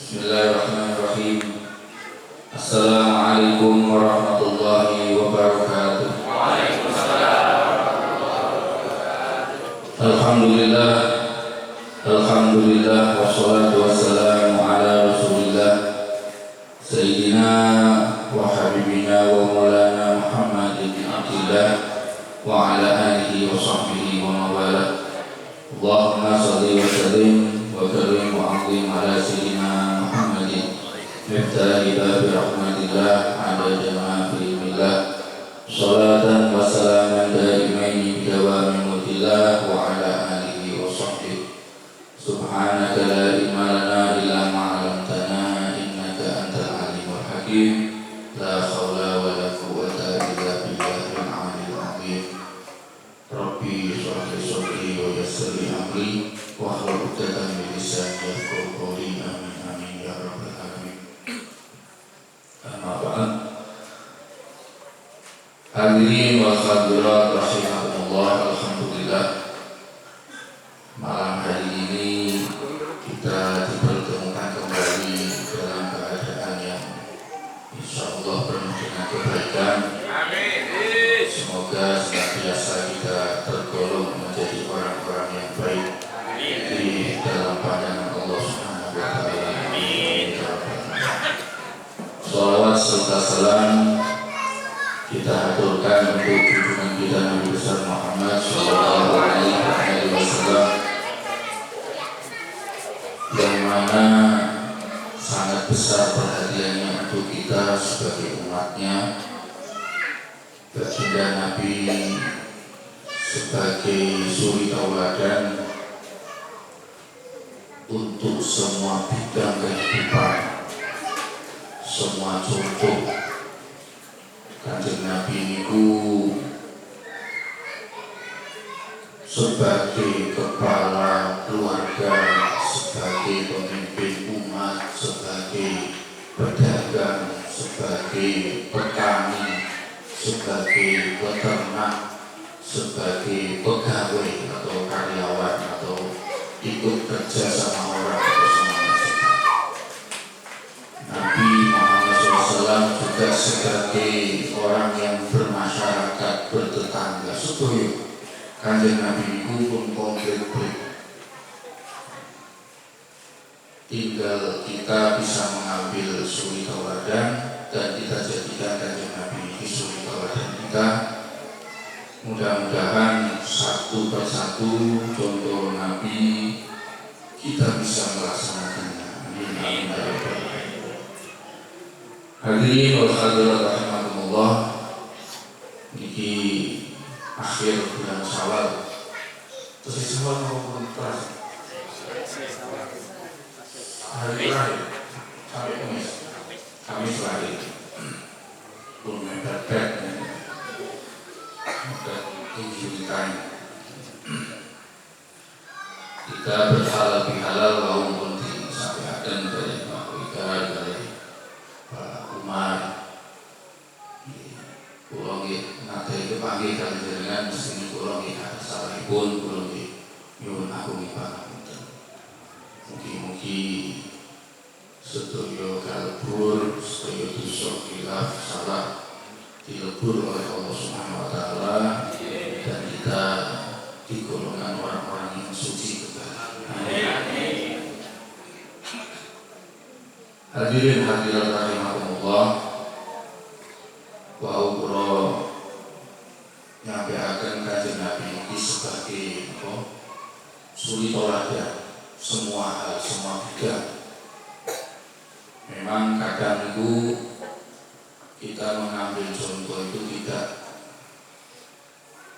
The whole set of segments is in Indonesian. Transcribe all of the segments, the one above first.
Bismillahirrahmanirrahim. Assalamualaikum warahmatullahi wabarakatuh. Alhamdulillah, alhamdulillah, wassalatu wassalamu ala rasulillah Sayyidina wa habibina wa maulana Muhammad bin Abdillah wa ala alihi wa sahbihi wa mawala. Allahumma salli wa sallim wa karim wa azim ala Sayyidina Muhammadin miftahi babi rahmatillah ala jama'a ilmillah. Salatan wa salaman daimaini bidawami mulkillah wa ala alihi wa sahbihi. Subhanaka la ilma lana illa ma 'allamtana innaka antal alimul hakim. La haula wa la quwwata illa billahil aliyyil azim. Rabbi shrah li sadri wa yassir li amri wahlul 'uqdatam min lisani yafqahu qawli. Amin amin ya rabbal alamin. Amma ba'd. Hadirin wal hadirat rahimakumullah, alhamdulillah. Malam hari ini kita dipertemukan kembali dalam keadaan yang insyaallah penuh dengan kebaikan. Semoga senantiasa kita tergolong menjadi orang-orang yang baik di dalam pandangan Allah Subhanahu wa taala. Amin. Shalawat serta salam kita aturkan untuk junjungan kita Nabi besar Muhammad sallallahu alaihi wasallam, yang mana sangat besar perhatiannya untuk kita sebagai umatnya. Baginda Nabi sebagai suri tauladan untuk semua bidang kehidupan, semua contoh. Kanjeng Nabi niku sebagai kepala keluarga, sebagai pemimpin umat, sebagai pedagang, sebagai petani, sebagai peternak, sebagai pegawai atau karyawan atau ikut kerja sama orang atau sama majikan. Nabi Muhammad SAW juga sebagai orang yang bermasyarakat, bertetangga, setuju. Kanjeng Nabi itu pun komplit. Tinggal kita bisa mengambil suri tauladan dan kita jadikan Kanjeng Nabi ini suri tauladan kita. Mudah-mudahan satu persatu contoh Nabi kita bisa melaksanakannya. Amin. Hadirin wal hadirat rahimakumullah. Niki akhir bulan Syawal. Terus Syawal maupun terakhir. Hari terakhir sampai Kamis terakhir. Pun mepet-pet. Dan tujuh time. Kita berhalal bihalal walaupun disampaikan dari Pak Wika, dari Pak Umar. Kulo nggih nate kepanggih kaliyan jenengan mesti kulo nggih ada salahipun, kulo nggih nyuwun agung pangapunten. Mugi-mugi sedaya kalebur, sedaya dosa khilaf salah dilebur oleh Allah Subhanahu wa taala dan kita digolongkan orang-orang yang suci kembali. Amin. Hadirin hadirat rahimakumullah. Wau kula nyampaikan Kanjeng Nabi ini sebagai suri tauladan semua hal, semua bidang. Memang kadang itu kita mengambil contoh itu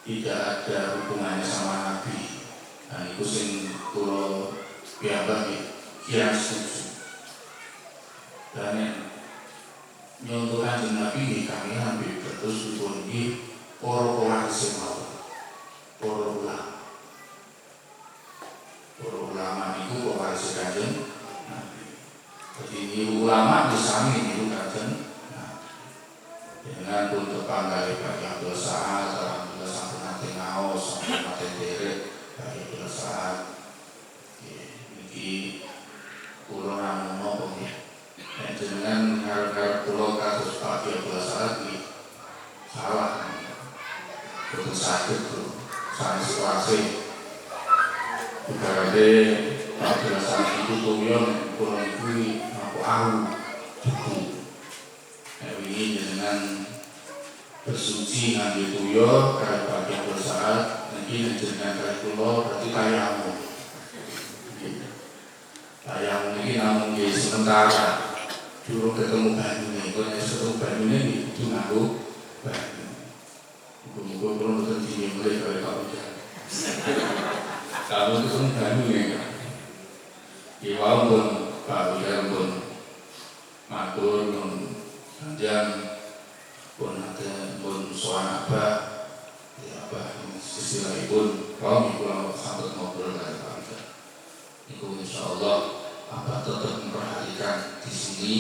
tidak ada hubungannya sama Nabi. Nah itu sing kula piyambak kira setuju. Dan nyontoh Kanjeng Nabi kami ambil terus dipun iki para pewaris mawon. Para ulama niku pewaris Kanjeng Nabi. Jadi ini ulama disami niku Kanjeng Nabi. Dengan pun tepanggali Pak Abdul Sa'ad, alhamdulillah sampun nate ngaos, sampun nate derek Pak Abdul Sa'ad. Niki kula namung jenengan ngarep-ngarep kula kados Pak Abdul Salat iki salah. Boten saged lho. Sanes kelasé. Ibarate Pak Abdul Salat itu tuyon kula kuwi aku cukup. Nek wingi jenengan bersuci ngambil tuyo kaya Pak Abdul Salat, niki jenengan kaya kula berarti tayamu. Tayamu ini namun di sementara durung ketemu banyune, kok nek ketemu banyune itu nganggo banyu. Muga-muga kula mboten dimulai kaya Pak Ujang. Kalau ketemu banyune kan. Ki wau pun Pak Ujang pun matur nun panjang pun ada pun soal apa istilahipun kami kurang sampai ngobrol dari Pak Ujang. Itu insyaallah Bapak tetap memperhatikan di sini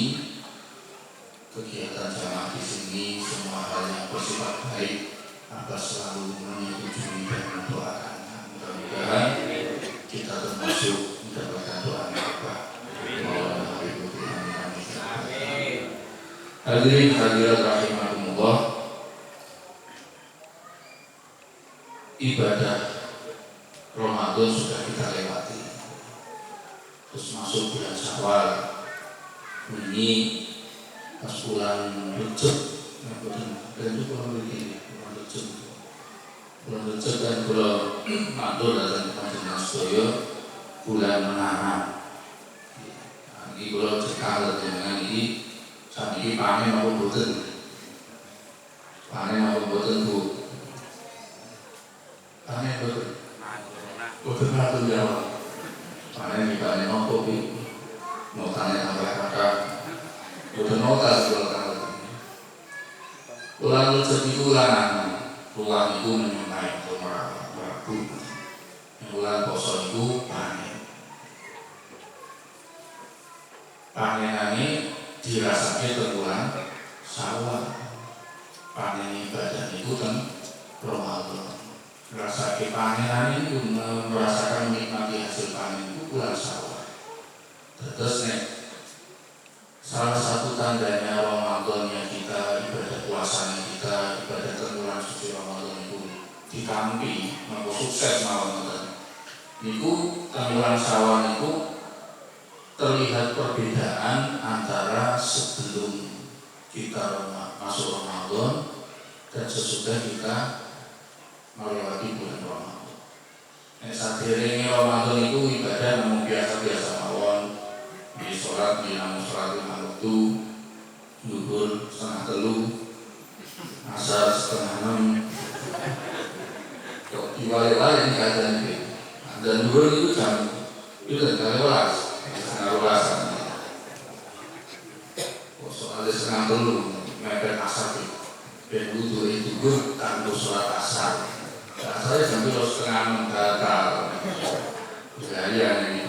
kegiatan jamaah di sini, semua hal yang bersifat baik Bapak selalu menyetujui dan mendoakannya. Mudah-mudahan kita termasuk mendapatkan doa Bapak. Hadirin hadirat rahimakumullah, ibadah Ramadan sudah kita lewati. Terus masuk bulan Syawal. Ini pas bulan Rejab, dan itu bulan Rejab. Bulan Rejab dan bulan Matur dan Panjenengan sedaya bulan Menara. Ini bulan cekal dengan ini sampai panen apa boten? Panen apa boten Bu? Panen boten. Boten matur jawab. Panen di panen apa Bu? Notanya tambah kata. Boten nota sebelah Bulan Rejab itu bulan itu menyemai Prabu. Bulan poso itu panen. Panenane dirasake ke bulan Syawal. Panen ibadah itu kan Ramadan. Rasake panenan itu merasakan menikmati hasil panen itu bulan Syawal. Terus nek salah satu tandanya Ramadannya kita, ibadah puasanya kita, ibadah bulan suci Ramadan itu ditampi, mau sukses mawon. Niku bulan Syawal itu terlihat perbedaan antara sebelum kita masuk Ramadan dan sesudah kita melewati bulan Ramadan. Saderenge Ramadan itu ibadah namun biasa-biasa mawon, di sholat di namun sholat 5 waktu, zuhur 5:30, asar 5:30, kok diwale-wale ini keadaan ini. Dan zuhur itu jam itu dari 12. Ngaruasan. Soalnya 5:30 mepet asar itu. Ben wudu itu gue kanggo sholat asar. Asalnya jam 5:30 gagal. Gaya ini.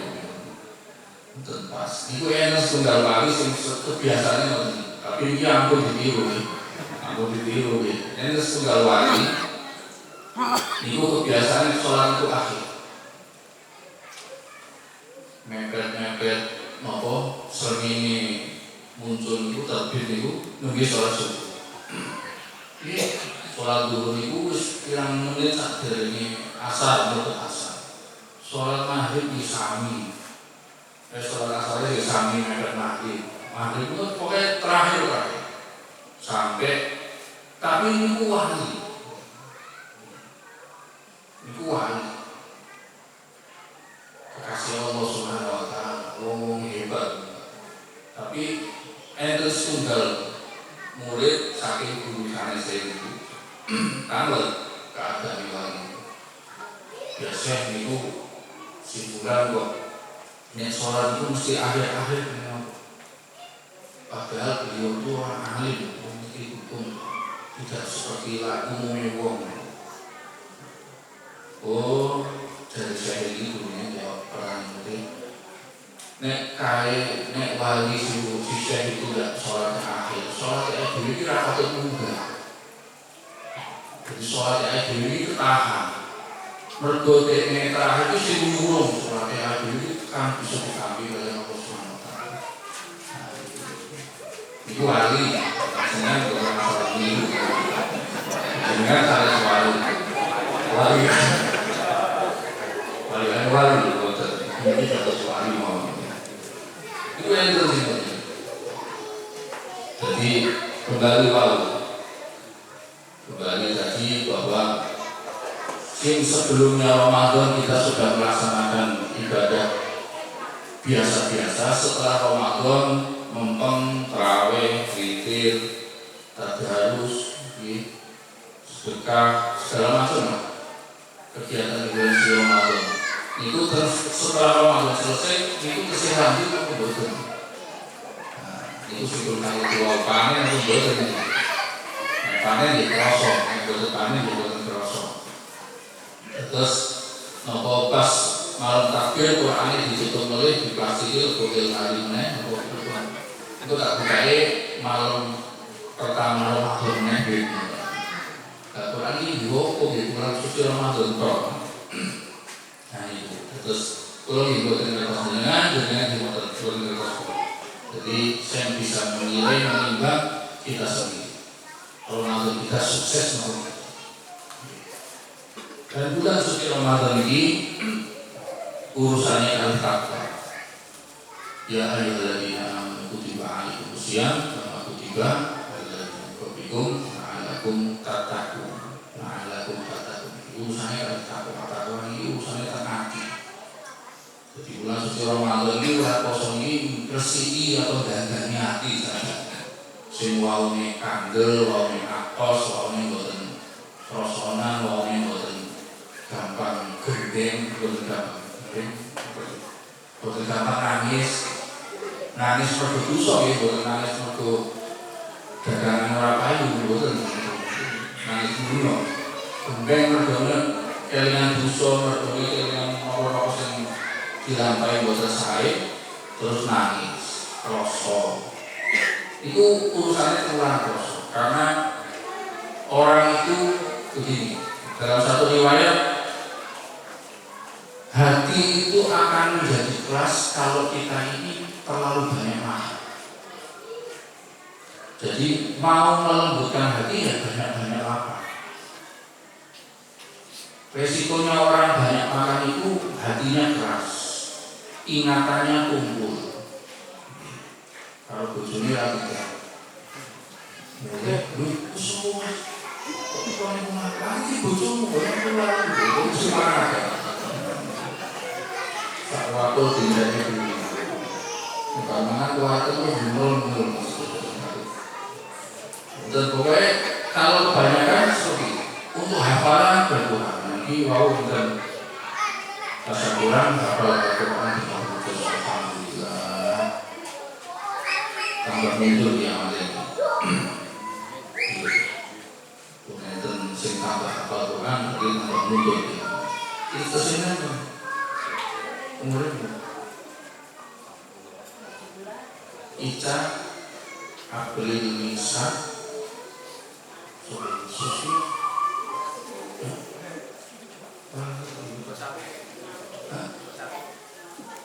Itu pas. Itu enak setunggal wali kebiasaannya nanti. Tapi ini ampun ditiru nih. Ampun ditiru nih. Enak setunggal wali. Itu kebiasaannya sholat itu akhir. Mepet-mepet nopo srengenge muncul itu terbit itu nunggu sholat subuh. Ini sholat zuhur itu wis pirang menit sakderenge asar mboten asar. Sholat maghrib di sami. Sholat asar di sami mepet maghrib. Maghrib itu pokoknya terakhir. Sampai tapi ini wali. Ini wali. Kasih Allah Subhanahu wa Ta'ala, ngomong hebat. Tapi ente tunggal murid saking guru sanes itu tanggal keadaan ilang. Biasa niku si bulan kok nek sholat itu mesti akhir-akhir. Padahal beliau itu orang alim, memiliki hukum, tidak seperti umumnya wong. Oh, dari saya itu perang itu nek kai nek wali si syekh itu tidak sholat akhir, sholat dulu itu rapat munggah. Jadi sholat dulu itu tahan. Mergo nek terakhir itu sing nyurung sholat dulu itu kan bisa diambil oleh Allah Subhanahu wa Ta'ala. Iku wali, jenengan kok masalah niru. Jenengan salah wali. Wali boten. Ini terus wali mau. Itu yang terus. Jadi kembali tadi bahwa sebelumnya Ramadan kita sudah melaksanakan ibadah biasa-biasa. Setelah Ramadan mempeng, tarawih, witir, tadarus, sedekah, segala macam kegiatan di bulan Ramadan. Itu setelah Ramadan selesai, itu kesehatan itu betul. Itu sebelum kalau panen itu betul. Panen di kerosok, betul panen di betul kerosok. Terus nopo pas malam takbir Quran ditutup oleh di plastik itu botol kalimnya itu tak bukai malam pertama Ramadan nih. Quran ini dihukum di bulan suci Ramadan toh. Nah itu terus kalau dibuatkan dengan dibuatkan. Jadi saya bisa menilai menimbang kita sendiri. Kalau Ramadan kita sukses maupun dan bulan suci Ramadan ini urusannya adalah takwa. Ya ayyuhalladzina amanu kutiba alaikumus syiyam kama kutiba alal ladzina qablikum la'allakum tattaqun. Urusannya adalah takwa. Takwa ini urusannya hati. Jadi bulan suci Ramadan ini bulan kosong ini resiki atau gandanya hati saja. Sing waune kandel, waune akos, waune boten rosonan, waune boten gampang gendeng, boten gampang nangis mergo dosa ya, boten nangis mergo dagangan ora payu, boten nangis dulu. Gendeng mergo kelingan dosa, mergo kelingan apa-apa sing dilampahi boten sae, terus nangis, rasa. Itu urusannya kurang kosong karena orang itu begini, dalam satu riwayat hati itu akan menjadi keras kalau kita ini terlalu banyak makan. Jadi mau melembutkan hati ya banyak-banyak lapar. Resikonya orang banyak makan itu hatinya keras, ingatannya kumpul. Kalau bojone ra tidak. Lu semua kok kono makan iki bojomu ora keluar bojomu semangat. Sak waktu dindane iki. Karena kuat itu nol. Dan pokoknya kalau kebanyakan seperti untuk hafalan berkurang. Nanti wow dan rasa kurang hafal Al-Quran tambah mundur yang ada kemudian sing tambah hafal Quran lagi tambah mundur itu kesini apa? Kemudian Ica Abril Nisa Susi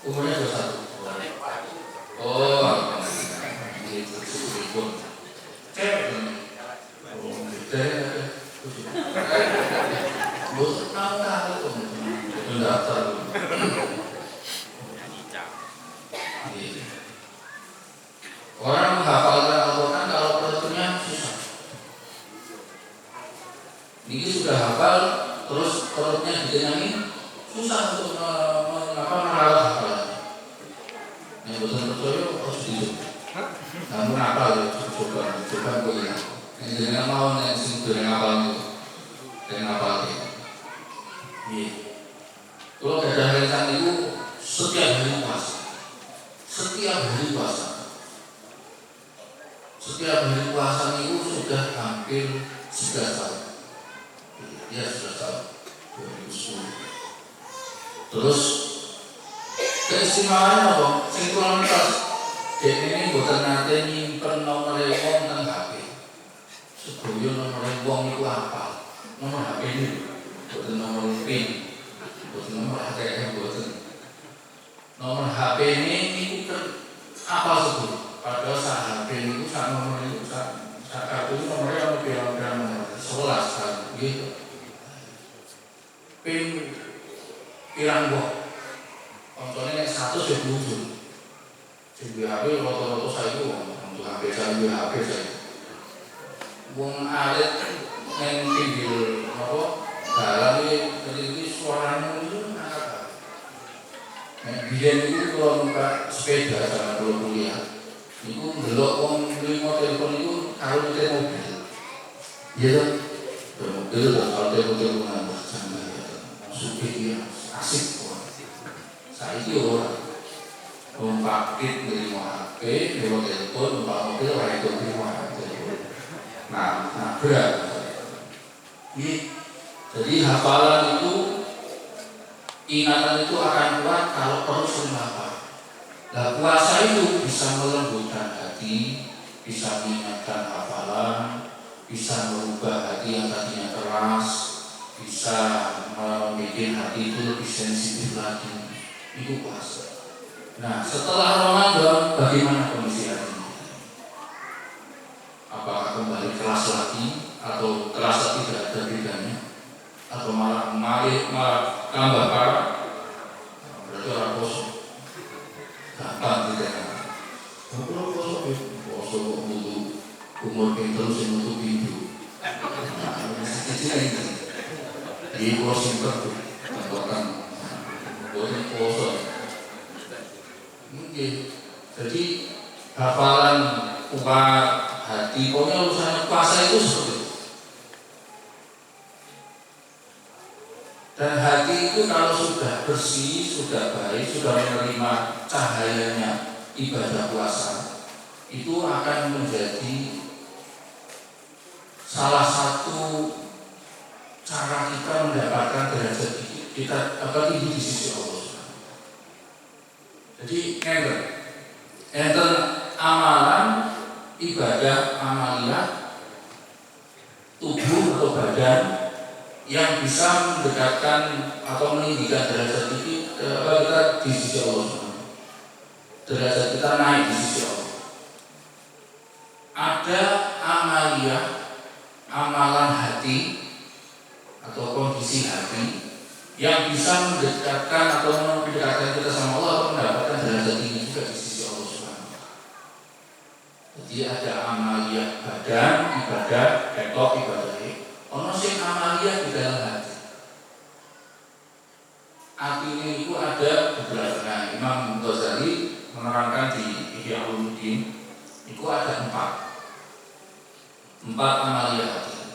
umurnya 21. Oh orang menghafalkan Al-Quran kalau perutnya susah. Ini sudah hafal, terus perutnya dikenyangin, susah untuk menghafal hafalan. Yang bosan percaya harus dicoba. Namun apa ya coba boleh. Yang jangan mau yang sing dengan hafal itu, dengan hafal itu. Kalau ada harisan itu setiap hari puasa. Setiap hari puasa itu sudah hampir 11 tahun. Ya sudah tahun 2010. Terus keistimewaannya apa? Sinkronitas. Jadi ini bukan nanti nyimpen nomor wong nang HP. Sedoyo nomor wong itu apa? Nomor HP ini, bukan nomor PIN, bukan nomor ATM, bukan. Nomor HP ini apa sebut? Padahal saat HP itu sama Di HP rata-rata saiki untuk HP saya HP saya. Wong alit nang pinggir apa dalan iki suaranya itu apa? Biyen itu kalau numpak sepeda sama kalau kuliah, itu ndelok wong limo telepon itu kalau nyetir mobil. Iya kan? Mobil lah kalau telepon-teleponan sama supir dia asik kok. Saiki ora. Numpak kit ngelimo HP, ngelimo telepon, numpak mobil ora itu ngelimo telepon. Nah berat. Jadi hafalan itu, ingatan itu akan kuat kalau terus menghafal. Nah puasa itu bisa melembutkan hati, bisa mengingatkan hafalan, bisa merubah hati yang tadinya keras, bisa membuat hati itu lebih sensitif lagi. Itu puasa. Nah setelah Ramadan bagaimana kondisi hati? Apakah kembali keras lagi atau terasa tidak ada bedanya, atau malah tambah parah? Berarti orang kosong. Gampang tidak? Kalau kosong butuh umur yang terus yang butuh pintu. Di kosong terus tentukan boleh kosong. Mungkin jadi hafalan kuat hati, pokoknya urusan puasa itu seperti itu. Dan hati itu kalau sudah bersih, sudah baik, sudah menerima cahayanya ibadah puasa, itu akan menjadi salah satu cara kita mendapatkan derajat kita tinggi di sisi Allah. Jadi enten amalan ibadah amaliyah tubuh atau badan yang bisa mendekatkan atau meninggikan derajat kita di sisi Allah. Derajat kita naik di sisi Allah. Ada amaliyah, amalan hati atau kondisi hati yang bisa mendekatkan atau mendekatkan kita sama Allah atau mendapatkan derajat tinggi juga di sisi Allah Subhanahu. Jadi ada amaliyah badan, ibadah, ketok ibadah. Ono sing amaliyah di dalam hati. Hati ini itu ada beberapa. Nah, Imam Ghazali menerangkan di Ihya Ulumuddin itu ada 4 amaliyah hati.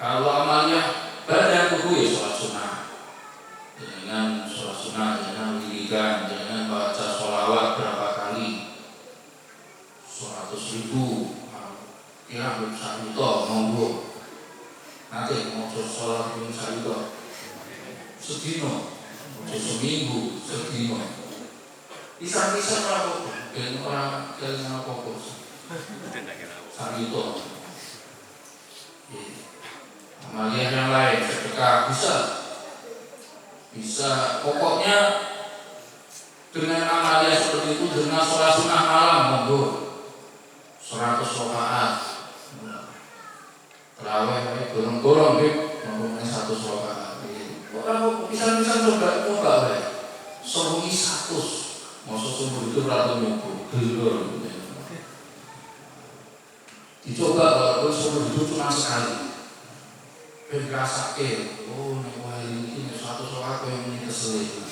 Kalau amaliyah badan tubuh ya sholat sunnah, dengan sholat sunnah, dengan wiridan, dengan baca sholawat berapa kali, 100.000, kira bersajuto, monggo. Nanti mau sholat yang sajuto, sedino, seminggu, sedino. Bisa apa? Dengan orang dengan fokus. Sajuto. Amaliyah yang lain, sedekah bisa. Pokoknya dengan amaliyah seperti itu, dengan sholat sunnah malam, monggo 100 rakaat. Terawih golong-golong ngomongnya 100 rakaat. Orang bisa coba sorungi 100. Masuk sumber itu berarti nyukur gelor. Dicoba kalau sumber itu cuma sekali. Berasake, oh nek wae iki 100 rakaat yang ini keselip.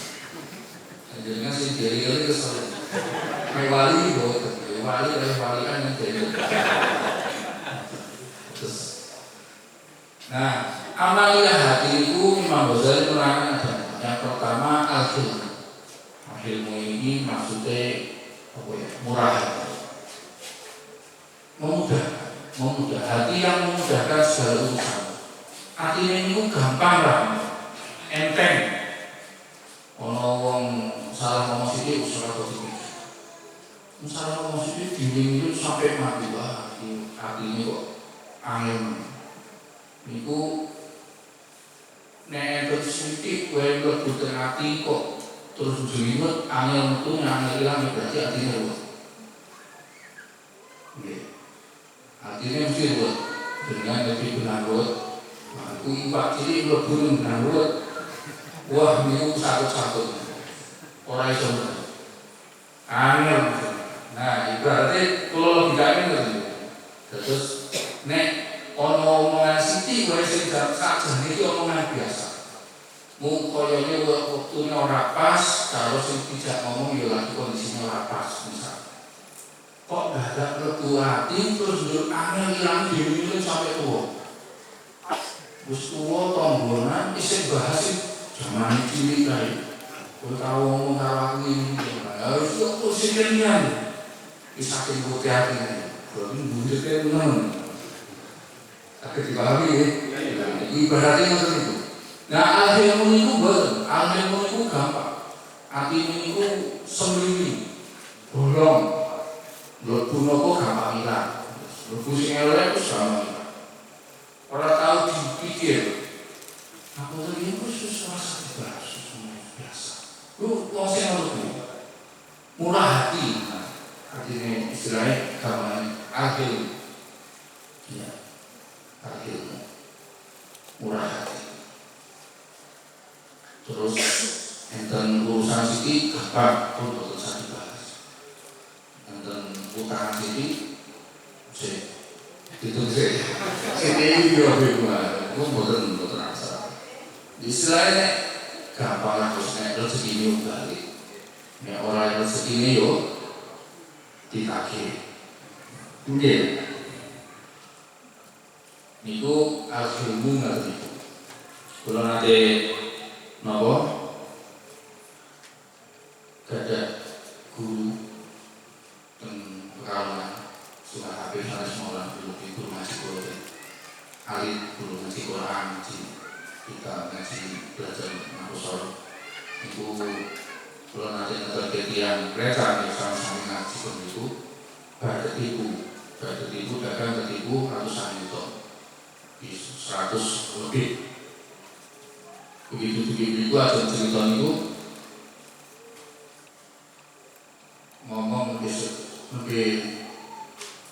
Jadi kan sih dari keselip. Wali kan yang jadi. Nah, amaliyah hati itu Imam Ghazali menerangkan ada. Yang pertama al-hilm. Ilmu ini maksudnya apa ya? Murah. Memudah. Hati yang memudahkan segala urusan. Hati ini gampang lah, enteng. Ono wong salah ngomong sithik usaha positif. Salah ngomong sithik diwing sampai mati lah. Hati ini kok angin. Niku nek terus sithik kowe mlebu teng ati kok terus jelimet angin metu angin ilang berarti atine ruwet. Nggih. Atine mesti ruwet. Dengan lebih benar. Aku impak cilik mlebu nang ruwet. Wah niku sakut-sakut. Ora iso. Angel. Nah, ibaratnya kalau logikanya gitu. Terus nek ono omongan sithik wae sing sakjane iki omongan biasa. Mu koyoke wektune ora pas, karo sing tidak ngomong ya lagi kondisinya ora pas misal. Kok dadak lebu ati terus ndur angel ilang dhewe sampai tuwa. Wis tuwa tonggonan isih bahas jaman cilik kae. Kowe tau ngomong karo aku iki. Harus kok sikenian. Saking putih hati, berarti buntutnya menang. Tapi dipahami ya, ibaratnya macam itu. Nah, al-ilmu itu betul, al-ilmu itu gampang. Artinya itu sembilan, bolong, lebu nopo gampang hilang, lebu sing elek itu gampang hilang. Orang tahu dipikir, aku tadi itu susah dibahas, biasa. Lu ngomongin apa murah hati. Artinya istilahnya gambaran akhir, ya, akhir murah hati. Terus enten urusan siki gampang, kalau bisa dibahas. Enten utang siki, itu sih, ini dia bagaimana? Itu bukan asal. Istilahnya gampang harusnya rezeki ini balik. Ya orang rezeki ini yo ditagih. Nggih. Niku al-ilmu ngaten niku. Kula nate napa? Gadah guru teng Pekalongan Sungai Habib sanes Maulana guru ngaji Quran. Alit guru ngaji Quran kita ngaji belajar maksor. Niku kula nate nonton ketian mereka yang sama-sama ngaji itu pada tipu dagang ketipu ratusan juta di 100 lebih. Begitu itu ada cerita itu ngomong lebih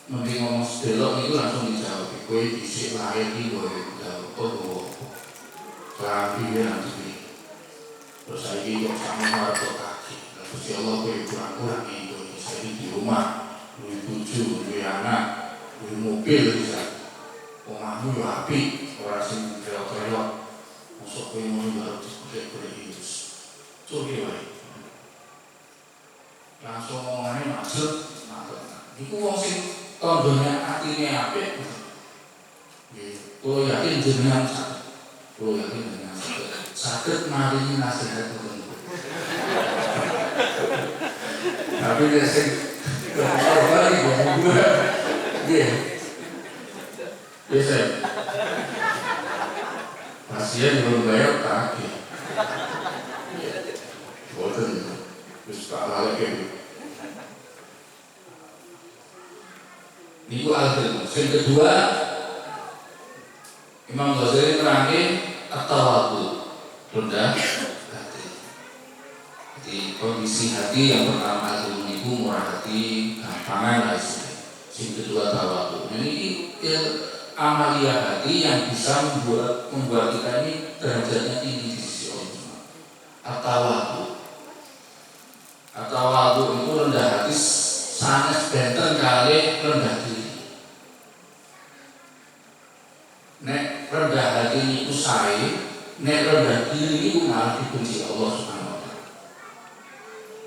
ngomong sedelok itu langsung dijawab. Kowe dhisik lahir iki kowe jawab oh kelambi nanti. Terus saiki kok sampe arep kaki. Terus ya Allah kowe kurang-kurang itu saya di rumah, duwe bojo, duwe anak, duwe mobil bisa. Omahmu yo apik, ora sing kreo-kreo. Mosok kowe ngono baru disebut Yesus. Coba wae. Langsung ngomongane maksud, iku wong sing tandane atine apik. Nggih, kula yakin jenengan saged maringi nasihat tertentu. Tapi nek sing karo-karo ngomong nggih. Biasa. Pasien belum bayar kaki. Boten. Wis tak lagi. Niku al-ilmu. Yang kedua, Imam Ghazali nerangin at-tawadhu, rendah hati. Jadi kondisi hati yang pertama itu murah hati, gampangan lah istilahnya. Yang kedua tawadhu. Ini amalia hati yang bisa membuat kita ini derajatnya tinggi di sisi Allah. At-tawadhu itu rendah hati sanes benten kali rendah diri. Nek rendah hati ini usai, nek rendah diri ini malah dibenci Allah Subhanahu wa Ta'ala.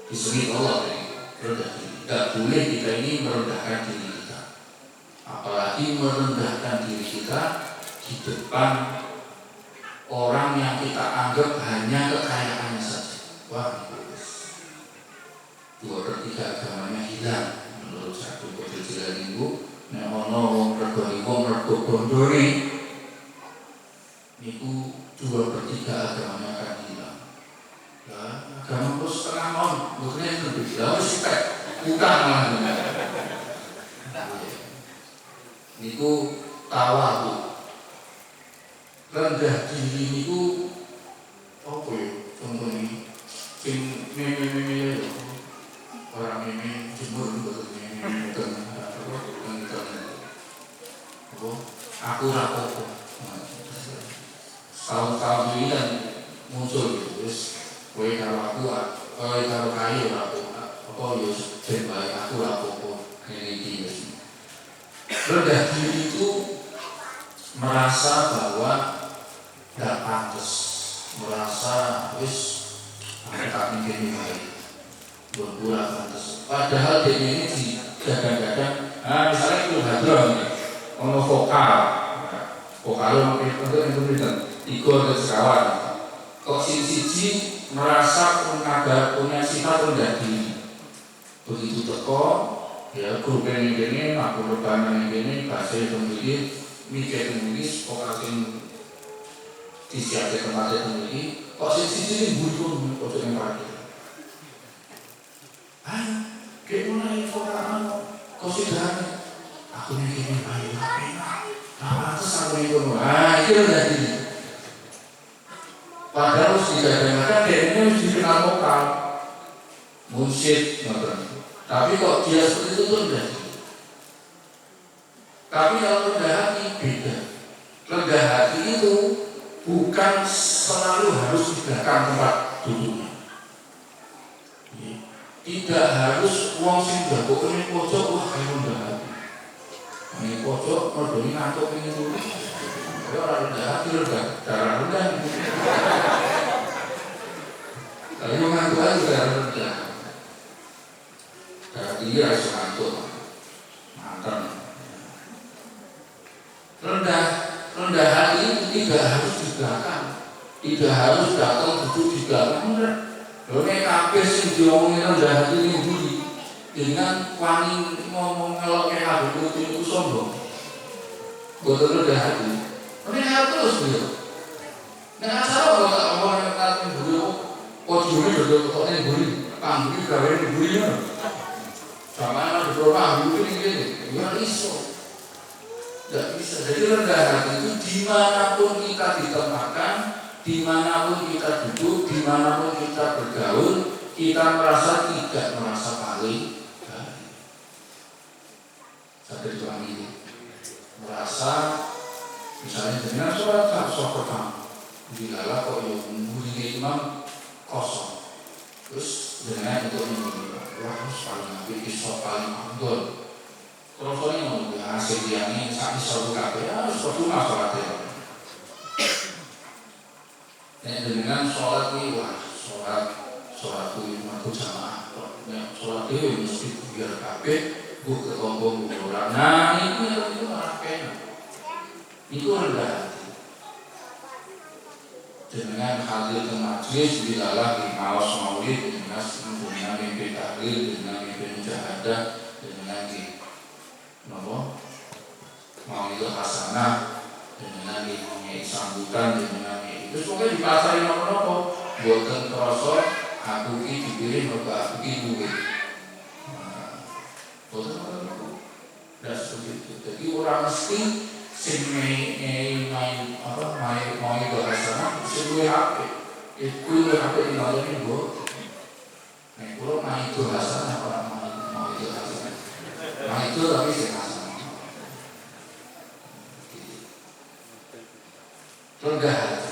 Disebut Allah ini rendah diri. Tidak boleh kita ini merendahkan diri kita, apalagi merendahkan diri kita di depan orang yang kita anggap hanya kekayaannya saja. Wah, dua per tiga agamanya hilang menurut satu kode jalan ibu. Nek ono wong regoni wong rego bondone niku 2/3 agamanya akan hilang. Lah, agama terus setengah mon, bukannya lebih lah wis tek utang malah. Niku tawadhu. Rendah diri niku apa ya? Contohnya sing meme orang meme jemur betul meme aku rapopo. Tahun-tahun ini kan muncul gitu, terus kowe karo aku, karo kayu rapopo, apa ya baik aku apa-apa ini dia. Rendah diri itu merasa bahwa tidak pantas, merasa wis kami gini baik, berkurang pantas. Padahal dia ini kadang-kadang, misalnya itu hadron, ono vokal untuk yang Igor dan sekawan. Kok siji merasa punya sifat rendah diri. Begitu teko, ya grup ini, aku berbangun ini, bahasa ini, mikir ini, vokal ini, disiapkan tempatnya ini. Kok siji butuh untuk yang parkir. Kayak mulai vokal kok sih aku mikirnya baik, terus aku itu rendah diri. Padahal kadang-kadang dia ini harus dikenal vokal, musik, tapi kok dia seperti itu rendah diri. Tapi kalau rendah hati beda. Rendah hati itu bukan selalu harus di belakang tempat duduknya. Tidak harus uang sing jabuk ini pojok, wah kayak rendah hati. Ini pojok, ini ngantuk ini dulu. Kalau orang rendah hati rendah, darah rendah. Kalau yang ngantuk aja darah rendah. Darah tinggi harus ngantuk. Mantan. Rendah hati itu tidak harus di belakang. Tidak harus datang duduk di belakang. Lalu ini kabeh sing diomongin rendah hati ini budi. Dengan wani ngomong kalau kayak Habib itu sombong. Betul rendah hati. Ini harus terus beliau. Nah asal kalau tak ngomong yang kata beliau, juri betul ini buli, panggil gawe ini buli ya. Sama anak beberapa Habib ini, ya iso. Tidak bisa. Jadi rendah hati itu dimanapun kita ditempatkan, dimanapun kita duduk, dimanapun kita bergaul, kita merasa tidak merasa paling baik. Saya bilang ini, merasa misalnya dengan sholat pertama, dilala kok yang bunyi imam kosong, terus dengan itu ini, wah harus paling nabi kisah paling abdul. Terus ini mau hasil yang ini saat disuruh kafe, harus percuma sholatnya. Dengan sholat ini, wah sholat itu aku jamaah. Sholat itu mesti biar kafe, buka kelompok orang. Nah itu malah kena. Itu rendah hati. Dengan hadir ke majlis dilalah di maos maulid dengan mimpi tahlil, dengan mimpi mujahadah, dengan di maulid hasanah, dengan di sambutan, dengan itu semuanya dipasari nopo-nopo. Buatan terasa aku ini dipilih nopo aku ini duit. Buatan nopo. Dan seperti itu. Jadi orang mesti sing main bahasa sing duwe HP. Iku duwe HP dinalani mbok. Nek kula main bahasa orang mau itu bahasa. Main itu tapi sing bahasa. Rendah hati.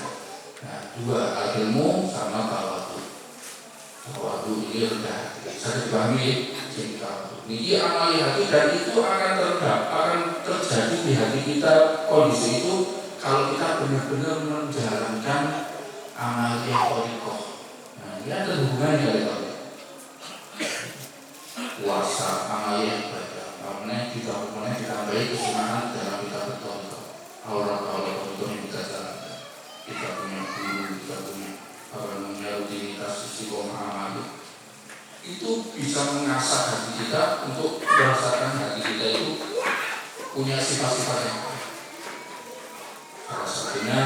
Nah, dua ilmu sama tawadu. Tawadu ini rendah hati. Saya dipahami sing tawadu. Ini amal hati dan itu akan terjadi di hati kita. Kondisi itu kalau kita benar-benar menjalankan amal thariqah. Nah, ini ada hubungannya dengan puasa, amal ibadah. Karena kita tambahi kesunahan dalam kita berthariqah. Orang-orang itu yang kita jalankan. Kita punya guru, kita punya rutinitas istiqomah amal. Itu bisa mengasah hati kita untuk merasakan hati kita itu punya sifat-sifat yang baik. Salah satunya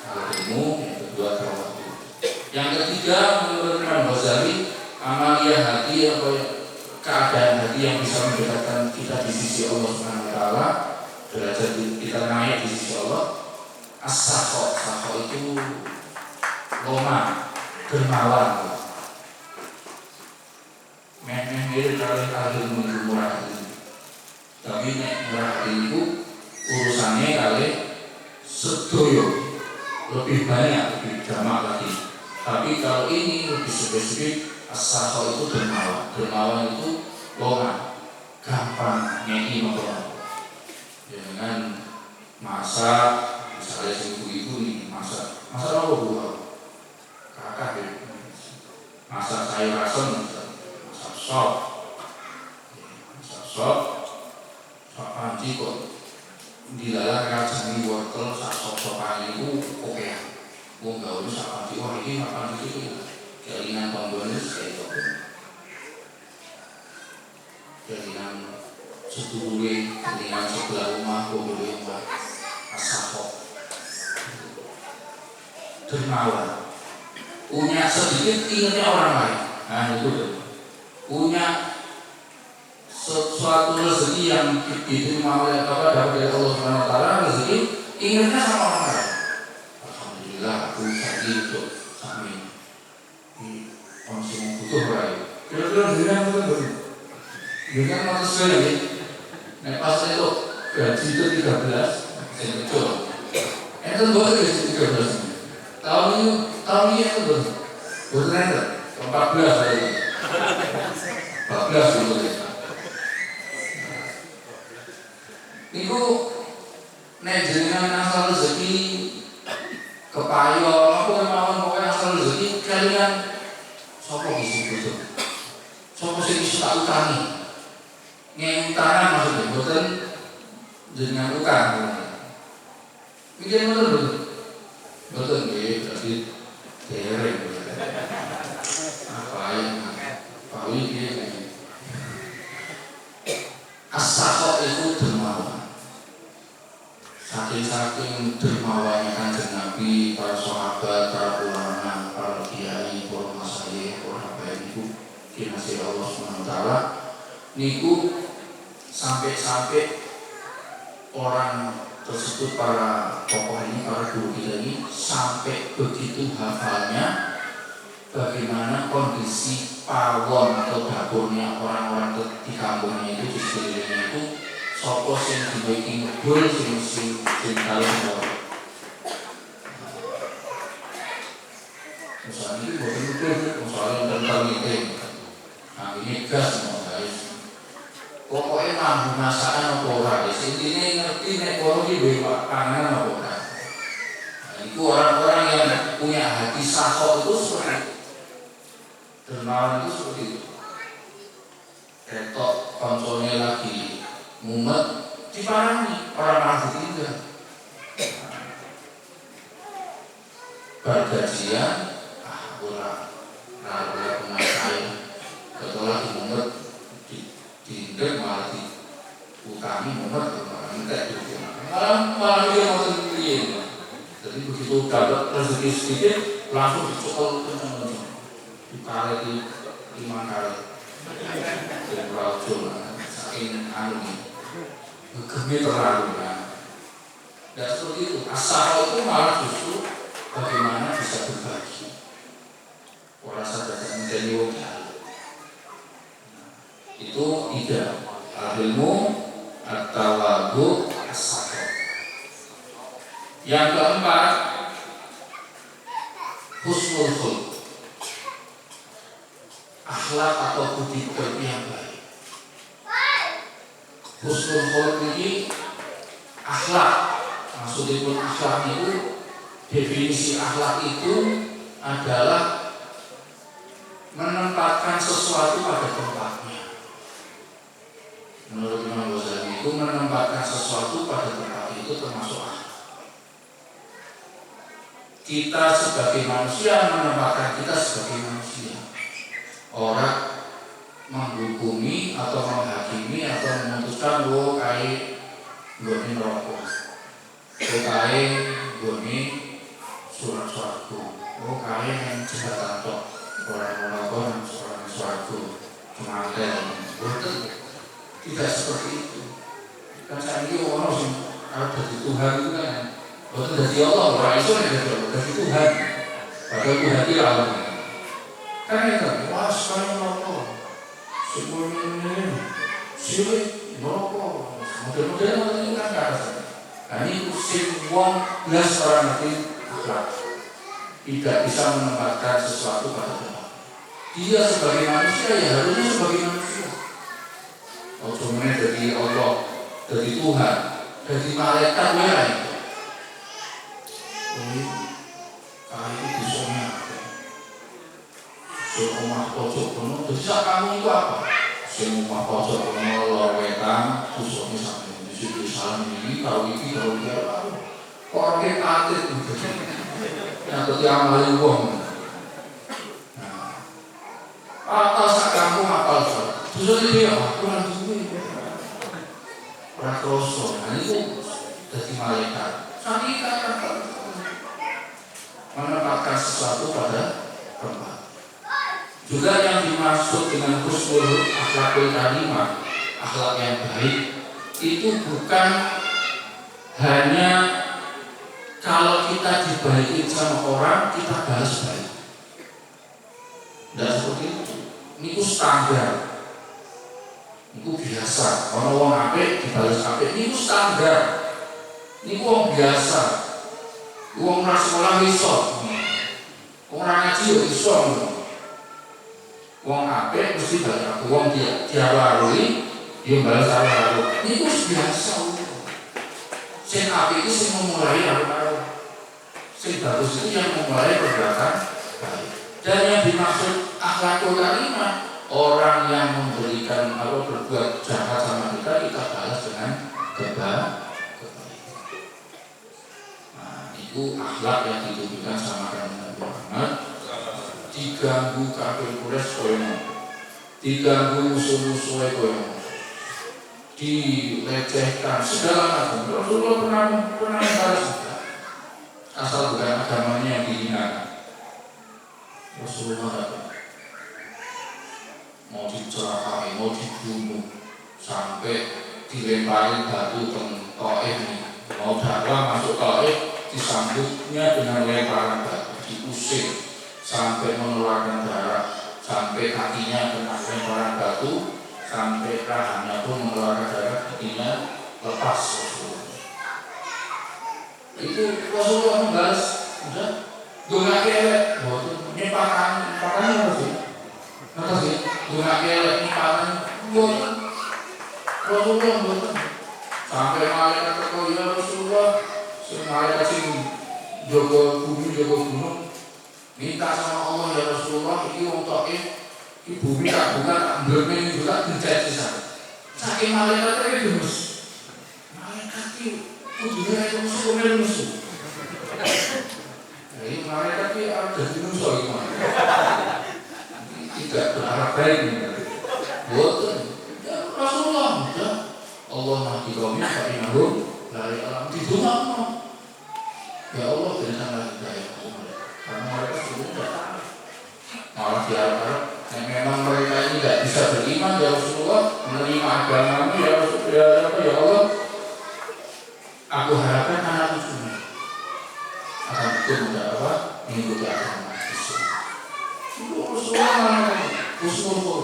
ilmu, yang kedua tawadu. Yang ketiga menurut Imam Ghazali, amaliyah hati atau keadaan hati yang bisa mendekatkan kita di sisi Allah Subhanahu wa taala, derajat kita naik di sisi Allah. As-sakho itu loma, dermawan. Mirip kali menuju murah hati. Tapi murah hati itu urusannya kali sedoyo lebih banyak, lebih jamak lagi. Tapi kalau ini lebih spesifik, as-sakho itu dermawan. Dermawan itu Pak Panji kok dilalah kacang wortel sak sok-sokan itu oke ya. Wong gawe sak Panji wah iki Pak Panji itu jaringan pembangunan kayak itu. Jaringan sedulure, jaringan sebelah rumah, pembeli rumah asapok. Dermawan. Punya sedikit ingatnya orang lain. Nah itu punya sesuatu rezeki yang diterima oleh dari Allah Subhanahu Wa Taala, rezeki ingatnya sama orang lain. Alhamdulillah aku tadi untuk kami langsung butuh lagi. Kira-kira dengan betul dengan masa saya ini, naik pas itu gaji itu 13, saya betul. Itu boleh gaji 13. Tahun ini itu betul ada 14 lagi. 14 betul. Niku nek jenengan asal rezeki kepayo apa kemauan pokoknya asal rezeki kalian sapa disebut sapa sing iso tak utangi ngutaran maksudnya boten jenengan utang mikir boten nggih berarti dereng apa yang Pak Widi asal itu dermawan. Saking dermawannya Kanjeng Nabi, para sahabat, para ulama, para kiai, para masyayikh, para habaib niku kinasih Allah Subhanahu Wa Taala niku sampai orang tersebut, para tokoh ini, para guru kita ini sampai begitu hafalnya bagaimana kondisi pawon atau dapurnya orang-orang di kampungnya itu, di sekelilingnya itu. Sopo sing dibaiki ngebul sing kalem ora. Misalnya itu betul-betul misalnya tentang meeting. Nah ini gas mau guys. Pokoknya mampu masakan apa ora. Intinya ngerti nek kono iki duwe panganan apa ora. Nah, itu orang-orang yang punya hati sahok itu seperti itu. Dermawan itu seperti itu. Ketok konsolnya lagi mumet diparani orang ahli juga. Bergajian ora pemain saya betul lagi mumet diindek malah diutangi mumet entek juga malah dia mau sendiri. Jadi begitu dapat rezeki sedikit langsung dicokol kencang-kencang ditarik di 5 kali dan rajul saking gemit terlalu dan seperti itu. Asal itu malah justru bagaimana bisa berbagi. Orang sadar menjadi wong itu tidak ilmu atau lagu asal. Yang keempat, husnul khuluq, akhlak atau budi pekerti yang baik. Husnul khuluq ini akhlak, maksudnya pun akhlak itu, definisi akhlak itu adalah menempatkan sesuatu pada tempatnya. Menurut Imam Ghazali itu menempatkan sesuatu pada tempat itu termasuk akhlak. Kita sebagai manusia menempatkan kita sebagai manusia. Orang menghukumi atau menghakimi atau memutuskan wo kai goni rokok, wo kai goni surat-suratku, wo kai yang jembatan tok orang rokok yang surat-suratku kemanten, betul tidak seperti itu. Kan saat ini orang harus ada di Tuhan itu kan, betul dari Allah orang itu yang dari Tuhan, padahal Tuhan itu Allah. Kan itu, wah sekarang rokok. Semuanya sirik, merokok, model-model itu kan nggak ada. Nah ini semua belas orang nanti akhlak tidak bisa menempatkan sesuatu pada tempat. Dia sebagai manusia ya harusnya sebagai manusia. Ujungnya dari Allah, dari Tuhan, dari malaikat merah. Ini kali itu disomnya. Omah pojok penuh, bisa kamu itu apa? sing omah pojok kono lor wetan susune sampe disitu salam iki karo iki karo iki kok ora kaget nyatut amale wong. Apal sak kampung apal susune iki kurang suwe ora kroso. Nah itu dadi malaikat sami kata menempatkan sesuatu pada tempat. Juga yang dimaksud dengan husnul akhlakul karimah, akhlak yang baik, itu bukan hanya kalau kita dibaikin sama orang kita balas baik. Tidak seperti itu. Ini standar. Ini biasa. Kalau orang apik dibalas apik, ini standar. Ini orang biasa. Wong ora sekolah iso. Wong ora ngaji yo iso. Wong apik mesti balas aku. Wong diawarui yo balas aku. Niku biasa. Sing apik itu sing memulai karo sing bagus itu yang memulai perbuatan baik. Dan yang dimaksud akhlakul karimah, orang yang memberikan atau berbuat jahat sama kita balas dengan kebaikan. Itu akhlak yang ditunjukkan sama Nabi Muhammad. Diganggu kafir Quraisy koyo, diganggu musuh-musuh koyo, dilecehkan segala macam. Rasulullah pernah membalas kita, asal bukan agamanya yang dihinakan. Rasulullah mau dicelakai, mau dibunuh, sampai dilempari batu ke Taif nih, mau dakwah masuk Taif. Disambutnya dengan lemparan batu, diusir sampai mengeluarkan darah, sampai kakinya kena lemparan batu, sampai rahangnya pun mengeluarkan darah, kakinya lepas. Itu Rasulullah membalas, udah, gak kelek, ini pakannya apa sih? Apa sih? Gak kelek, ini pakan, Rasulullah betul. Sampai malaikat kata ya Rasulullah. Malaikat sing jaga bumi jaga gunung minta sama Allah ya Rasulullah iki wong Taif iki bumi tak bukan ambleme juga dijajah sana. Saking malaikat iki gemes. Malaikat iki kudune iso musuh. Jadi malaikat iki ada di musuh iki. Tidak berharap baik nih. Boten. Ya Rasulullah Allah nabi kami fa innahu dari alam didongakno. Ya Allah berikanlah hidayah karena mereka sudah tidak tahu. Malah diharap yang memang mereka ini tidak bisa beriman ya Rasulullah, menerima agamamu ya Rasulullah, ya Allah. Aku harapkan anak cucumu akan betul mengikuti agama Islam. Itu Rasulullah husnul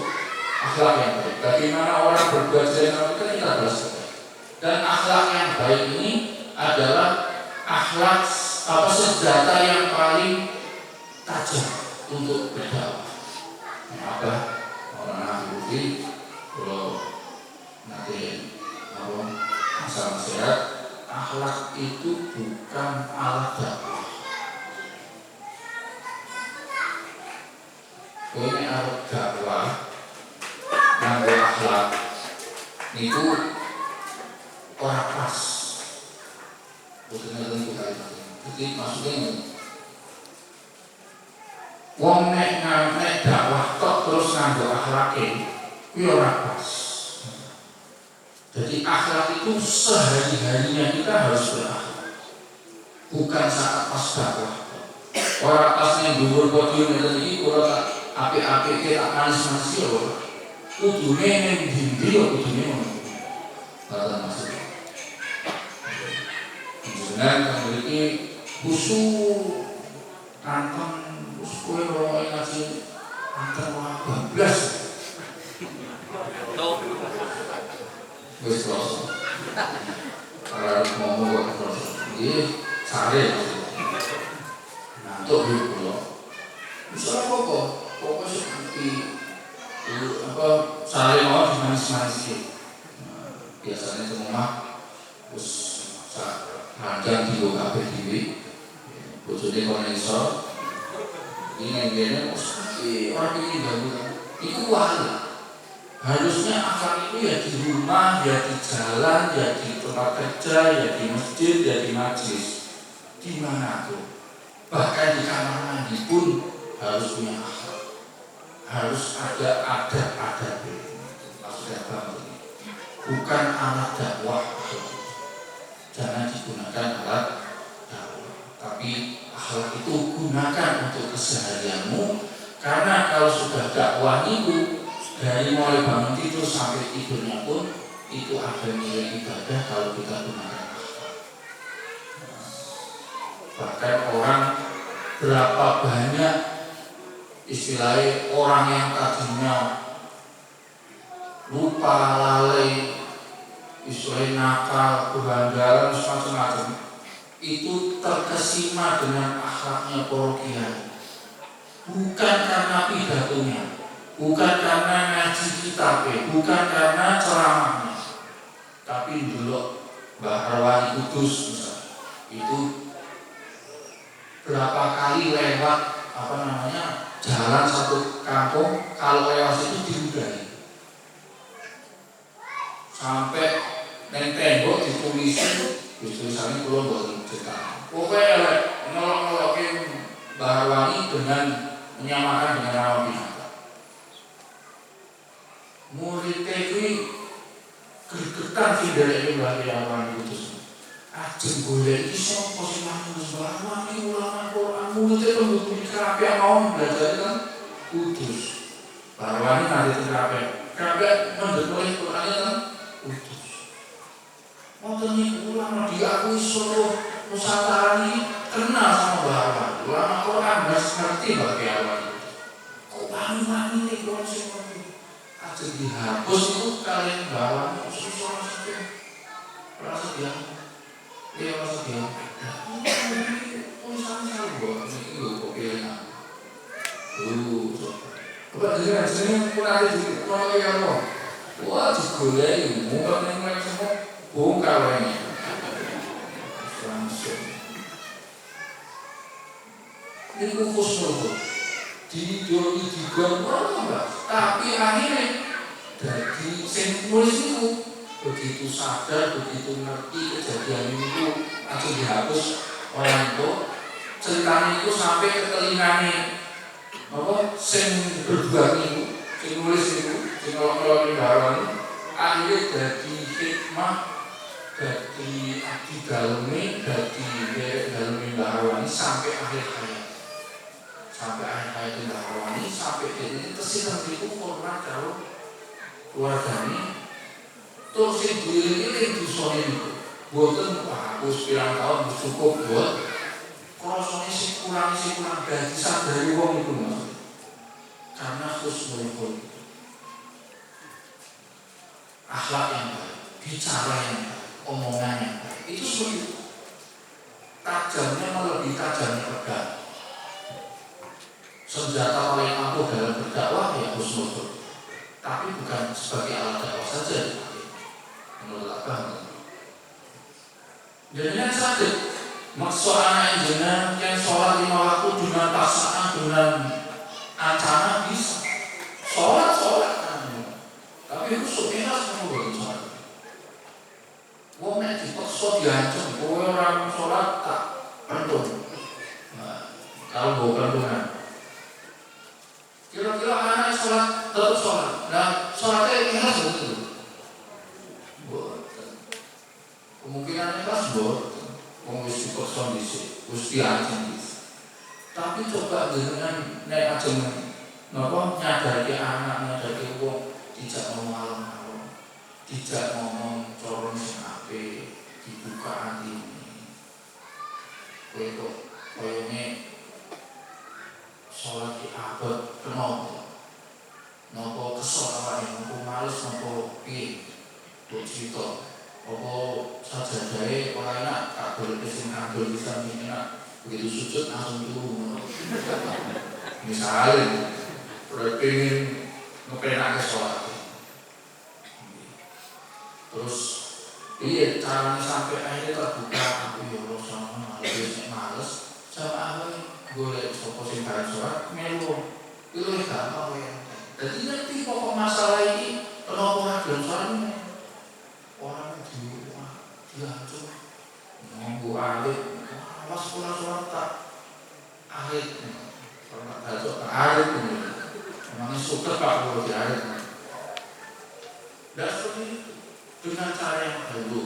akhlak yang baik. Bagaimana orang berbuat jelek kita balas. Dan akhlak yang baik ini adalah akhlak senjata yang paling tajam untuk berdakwah. Maka orang ahli kalau nanti masalah sehat, akhlak itu bukan alat dakwah. Ini alat dakwah, nanggo akhlak itu orang pas. Bukan tentu kalimat. Jadi maksudnya wong nek dakwah tok terus nganggo akhlake kuwi ora pas. Jadi akhlak itu sehari-harinya kita harus berakhlak. Bukan saat pas dakwah. Ora pas ning dhuwur podium iki ora apik-apik tak manis-manis ya ora. Kudune ning ndi ya kudune ngono. Kata maksud. Dan memiliki khusus anteng terus kue roy ngasih anteng bablas wes terus kalau ngomong kok terus ini sare nantuk dulu bisa apa kok pokoknya seperti sare mau dimanis-manis biasanya semua terus panjang di bawah kabeh dhewe. Bojone kono iso. Ini ngene orang ini ganggu. Iku wali. Harusnya akhlak itu ya di rumah, ya di jalan, ya di tempat kerja, ya di masjid, ya di majlis, di mana tuh. Bahkan di kamar mandi pun harus punya akhlak, harus ada adab-adab. Maksudnya apa? Bukan alat dakwah, jangan digunakan alat dakwah, tapi akhlak itu gunakan untuk keseharianmu. Karena kalau sudah dakwah itu dari mulai bangun tidur sampai tidurnya pun itu ada nilai ibadah kalau kita gunakan akhlak. Bahkan orang berapa banyak istilahnya orang yang tadinya lupa, lalai, istilahnya nakal, kebanggaan, macam-macam, itu terkesima dengan akhlaknya para kiai. Bukan karena pidatonya, bukan karena ngaji kitabnya, bukan karena ceramahnya, tapi dulu Mbah Arwani Kudus misalnya, itu berapa kali lewat jalan satu kampung, kalau lewat itu diludahi sampai neng tembok tulisannya belum boleh cerita. Pokoknya nolok-nolokin Mbah Arwani dengan menyamakan dengan rawa binatang. Muridnya itu gregetan sih dari Mbah Arwani Kudus. Ajeng boleh ini sopo sing manus Mbah Arwani ulama Quran, muridnya kan butuh kerapi yang mau belajar kan Kudus. Mbah Arwani nanti kerapi mendekati Quran kan Kudus. Wonten niku ulama diakui seluruh Nusantara ini kenal sama Mbah Arwani. Ulama Quran ngerti Mbah Arwani. Kok wangi-wangi nih kalau sing aja dihapus itu kalian Mbah Arwani susah saja. Rasa dia tulisannya buat ini kok pilihnya. Coba jadi pun ada di mana yang mau. Wah, digoleki, muka ning semua bongkar ini. Langsung. Ini khusus loh. Didoi digombrong, tapi akhirnya dari sing nulis itu begitu sadar, begitu ngerti kejadian itu langsung dihapus orang itu. Ceritanya itu sampai ke telinganya sing berjuang itu, sing nulis itu, sing ngolong-ngolongin bahan, akhirnya jadi hikmah, jadi abdi dalemi, jadi dalemi Mbah sampai akhir hayat. Sampai akhir hayat Mbah Arwani, sampai jadi kesini itu pernah kalau keluarganya terus yang dilirik dusonin itu buatan bagus pirang tahun cukup buat krosone si kurang gaji sadari wong itu mas. Karena khusus itu akhlak yang baik, bicara yang baik, omongan yang baik, itu sulit. Tajamnya melebihi tajamnya pedang. Senjata paling ampuh dalam berdakwah ya husnul, tapi bukan sebagai alat dakwah saja. Menurut abang, jadinya sakit. Maksud anak jenengan yang sholat 5 waktu dengan pasangan dengan ancaman bisa sholat, tapi khususnya semua belum sholat. Wong nek dipaksa diancam, kowe orang sholat tak pentung. Kalau bukan pentungan. Kira-kira anak sholat tetap sholat. Nah, sholatnya ikhlas betul. Kemungkinan ikhlas betul. Mengisi kondisi, gusti ancam. Tapi coba dengan naik aja nyadari anak, nyadari wong, tidak ngomong malam-malam, tidak ngomong corong sing ape, dibuka hati ini. Kowe kok koyone sholat di abad kenapa? Nopo kesel awake, nopo males, nopo piye? Mbok crita. Apa sajadahe ora enak, tak boleh sing ngandel bisa enak. Begitu sujud langsung turun. Misalnya, udah pengen ngepenak ke sholat. Terus, iya caranya sampai akhirnya terbuka. Aku ya Allah sama malas, males. Sama apa boleh sopo sing bareng sholat melu. Itu gampang ya. Jadi nanti pokok masalah ini kenapa orang dalam soalnya orang di dia tuh ngomong alit, awas suara tak alit, kalau tak ada tak alit ini, memangnya suka pak kalau di alit. Dan seperti itu dengan cara yang baru.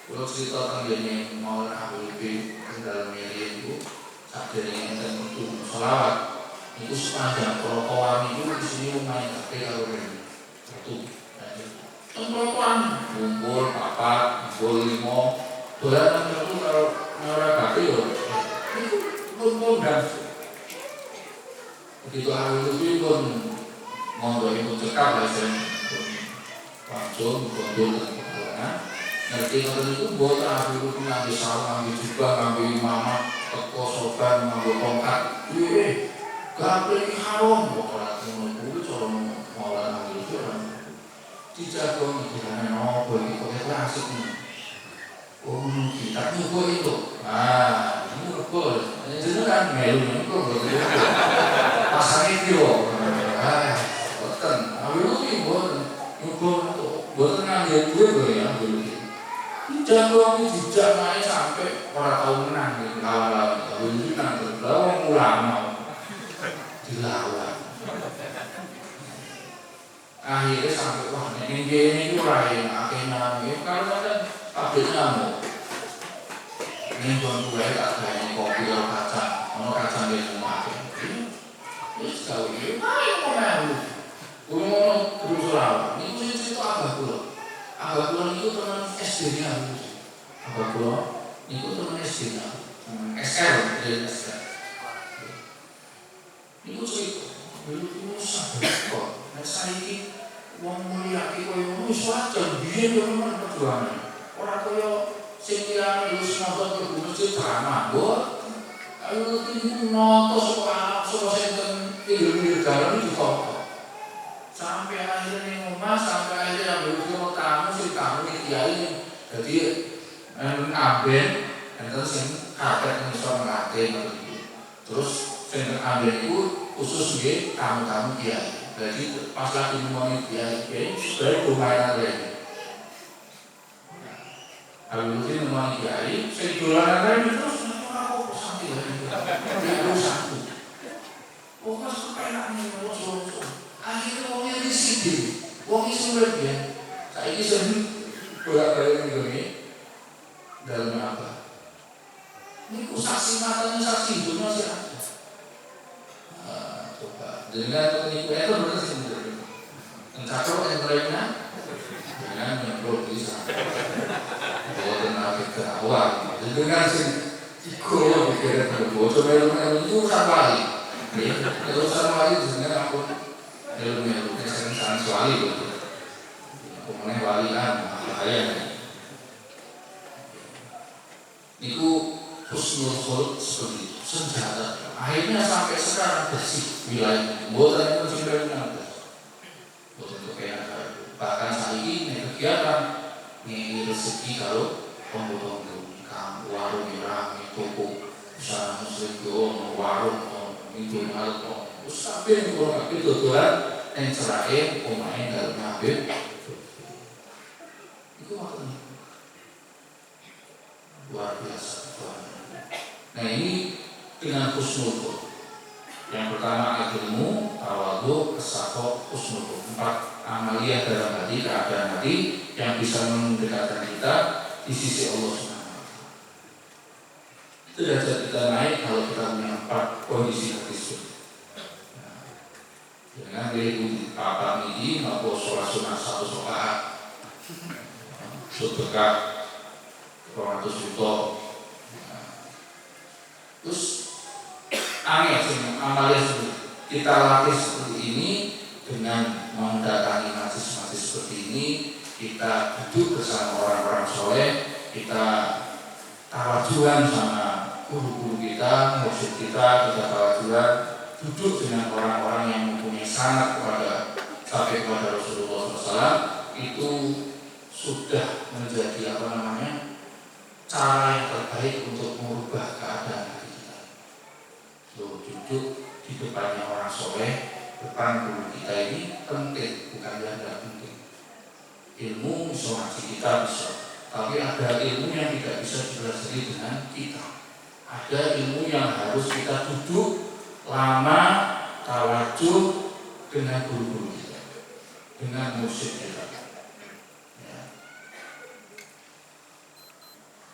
Kalau cerita tentang mau Habibie dalam media itu, saat dari yang tentu selawat. Itu sepanjang protokol itu di sini lumayan tapi kalau ini satu protokol kumpul papat kumpul limo dolan itu kalau orang batik yo itu kumpul dan begitu hari itu pun ngobrol itu cekap lah saya langsung kumpul dan kumpulnya ngerti ngerti itu buat hari itu ngambil salam ngambil juga ngambil mama teko sopan ngambil tongkat Gapel ini haram, orang menunggu corong malah itu orang tidak dong kita nopo itu kita asik nih. Oh kita nyukur itu, ini nyukur, jadi kan melu nyukur betul. Pasangnya kilo, betul. Ambil lagi buat nyukur itu, buat ngambil gue ya ambil lagi. Tidak dong tidak main sampai orang tahu menang nih, kalau itu nanti lawan ulama. Dilawan akhirnya sampai wah ini itu lain akhirnya kalau ada pabrik nyamuk ini tuan gue tak kayak kopi atau kacang kalau kacang dia semua ini sekali ini mau malu gue mau terus lawan ini itu agak pulau itu teman SD nya agak pulau itu teman SD nya SR jadi SR itu cerita, dulu sabar kok. Nah saya ini uang mulia itu yang nulis wajar, dia memang perjuangan. Orang kaya sekian lu semua berguna ceramah, buat ayo itu notos soal senten ilmu negara itu kok. Sampai akhirnya rumah, sampai akhirnya ambil tamu si tamu ini kiai, jadi ngaben, dan terus yang kakek misal ngaten terus yang ambil itu khusus di tamu-tamu kiai. Jadi pas lagi ngomongin kiai sudah lumayan ada. Kalau itu ngomongin kiai, saya jualan lagi terus aku sampai lagi. Itu satu. Pokoknya supaya ini muncul. Akhirnya orangnya disini, orangnya sudah dia. Saya ini sendiri bolak-balik ini dalam apa? Ini saksi matanya saksi hidupnya sih. Dengan penipu itu benar sih benar. Encakro yang lainnya dengan yang belum bisa. Bawa tenaga ke awal. Dengan sih ikut pikiran berbocor melu itu sampai. Kalau sampai dengan aku melu kesan suali betul. Kemudian walian bahaya. Niku husnul khuluq seperti itu. Senjata. Akhirnya sampai sekarang bersih wilayah. Buatan itu sudah benar. Buatan itu kayak bahkan saat ini kegiatan ini rezeki kalau pembunuh kamu warung merah toko usaha muslim warung itu malu sampai kalau itu tuan yang serahin pemain dalam habib itu waktunya luar biasa. Nah ini dengan husnul khuluq. Yang pertama ilmu, tawadhu, as-sakha, husnul khuluq. 4 amaliyah dalam hati, keadaan hati yang bisa mendekatkan kita di sisi Allah Subhanahu wa taala. Itu derajat kita naik kalau kita punya 4 kondisi hati seperti itu. Dengan diri papa ini maupun sholat sunat 1 rakaat, sedekah 200 juta. Terus angin amalia kita latih seperti ini dengan mendatangi majlis-majlis seperti ini, kita duduk bersama orang-orang soleh, kita tawajuan sama guru-guru kita, mursyid kita tawajuan duduk dengan orang-orang yang mempunyai sanad sampai kepada Rasulullah SAW, itu sudah menjadi cara yang terbaik untuk merubah keadaan. Duduk di depannya orang soleh, depan guru kita ini penting, bukan yang tidak penting. Ilmu bisa ngaji kita bisa, tapi ada ilmu yang tidak bisa dipelajari dengan kita. Ada ilmu yang harus kita duduk lama, tawajuh dengan guru-guru kita, dengan musyrik kita. Ya.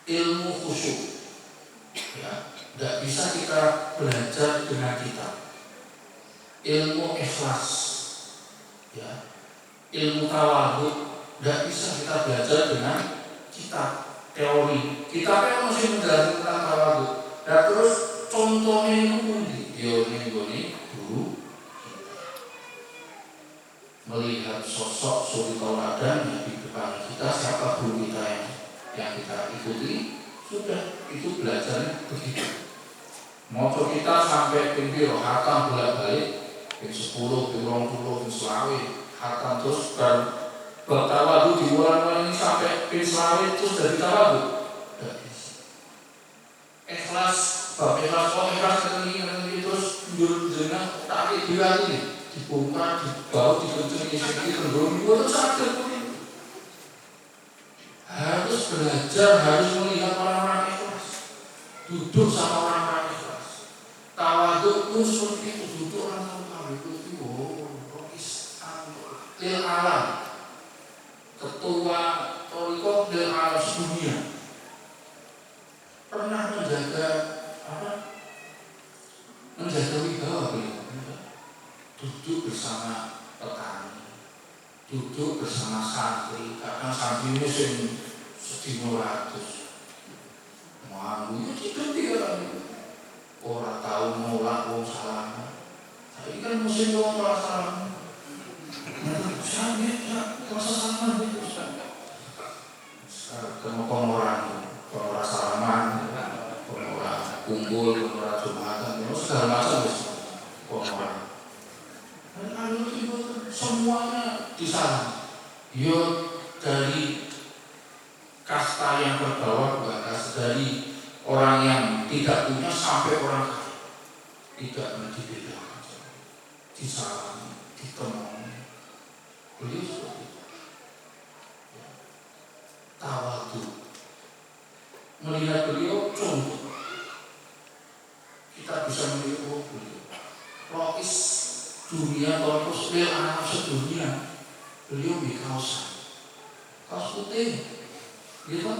Ilmu khusyuk, ya, tidak bisa kita belajar dengan kita. Ilmu ikhlas, ya, ilmu tawadhu tidak bisa kita belajar dengan kita. Teori kita kan mesti menjelaskan tentang tawadhu. Dan terus contohnya itu pundi? Ini guru melihat sosok suri tauladan di depan kita, siapa guru kita yang kita ikuti, sudah itu belajarnya begitu. Motor kita sampai pinggir hatam bolak-balik, pin 10, pin 20, pin 20, hatam terus dan bertawadhu diulang-ulang ini sampai pin 20 terus dari tawadhu. Ikhlas, bab ikhlas, ini terus dengan tarik bilang ini dibongkar, dibawa, dikencengin, cenderung itu sakit. Harus belajar, harus melihat orang-orang ikhlas, duduk sama orang-orang ikhlas. Tawadhu pun seperti itu, duduk orang-orang itu, lil alam, ketua Toriko lil alam sedunia, pernah menjaga menjaga wibawa beliau. Duduk bersama petani, duduk bersama santri, karena santri ini sedino ratus, mampu itu dia orang tahu nolak wong salam. Tapi kan musim wong nolak salam, saya rasa salam itu kemudian orang salaman, orang kumpul, orang jumatan, segala macam orang. Dan itu semuanya di sana. Yo dari kasta yang berbawah, bukan kasta, dari orang yang tidak punya sampai orang kaya, tidak dibedakan, disalami, ditemui. Beliau seperti itu. Tawadhu. Melihat beliau contoh, kita bisa melihat beliau. Rois dunia atau sosial anak sedunia, beliau di kaos putih, gitu.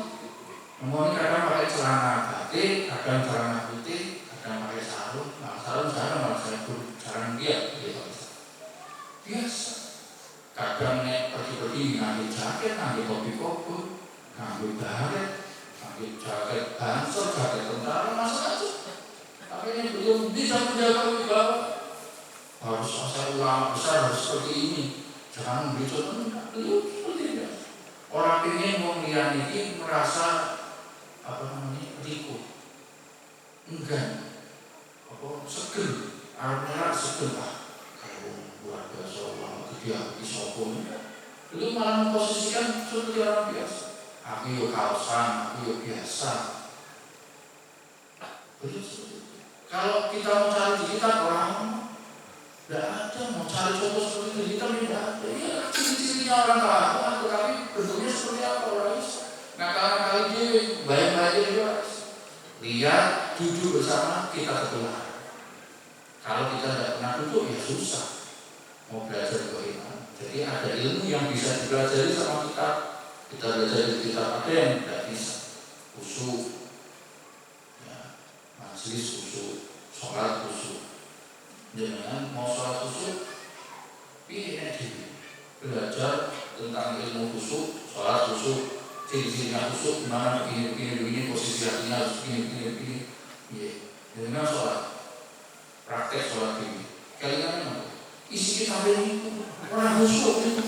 Namun kadang pakai celana batik, kadang celana putih, kadang pakai sarung. Nah sarung malah saya jarang dia, gitu. Biasa. Kadang pergi-pergi ngambil jaket, ngambil topi koboi, ngambil baret, ngambil jaket bansor, jaket tentara, masa aja. Tapi ini beliau bisa menjaga wibawa. Harus asal ulama besar harus seperti ini. Jangan beli contoh, beliau seperti ini. Orang ingin melihat ini merasa riku, enggan, seger, artinya seger lah. Kalau luar biasa ulama itu dia isopun. Beliau malah memposisikan seperti orang biasa. Aku yuk kaosan, aku yuk biasa. Beliau seperti itu. Kalau kita mau cari di kita orang tidak ada, mau cari contoh seperti itu kita tidak ada. Ya ciri-cirinya orang kalah, tetapi bentuknya seperti apa orang itu. Nah kali dia bayang-bayang juga. Lihat duduk bersama kita kebelah. Kalau kita tidak pernah duduk ya susah mau belajar bagaimana. Jadi ada ilmu yang bisa dipelajari sama kita. Kita belajar di kitab, ada yang tidak bisa. Khusyuk, ya, majelis khusyuk, sholat khusyuk. Jangan mau sholat khusyuk, belajar tentang ilmu khusyuk, sholat khusyuk, ciri-cirinya khusyuk, gimana begini posisi hatinya harus begini. Iya, dengan sholat, praktek sholat ini. Kalian apa? Isi kitab ini orang khusyuk itu.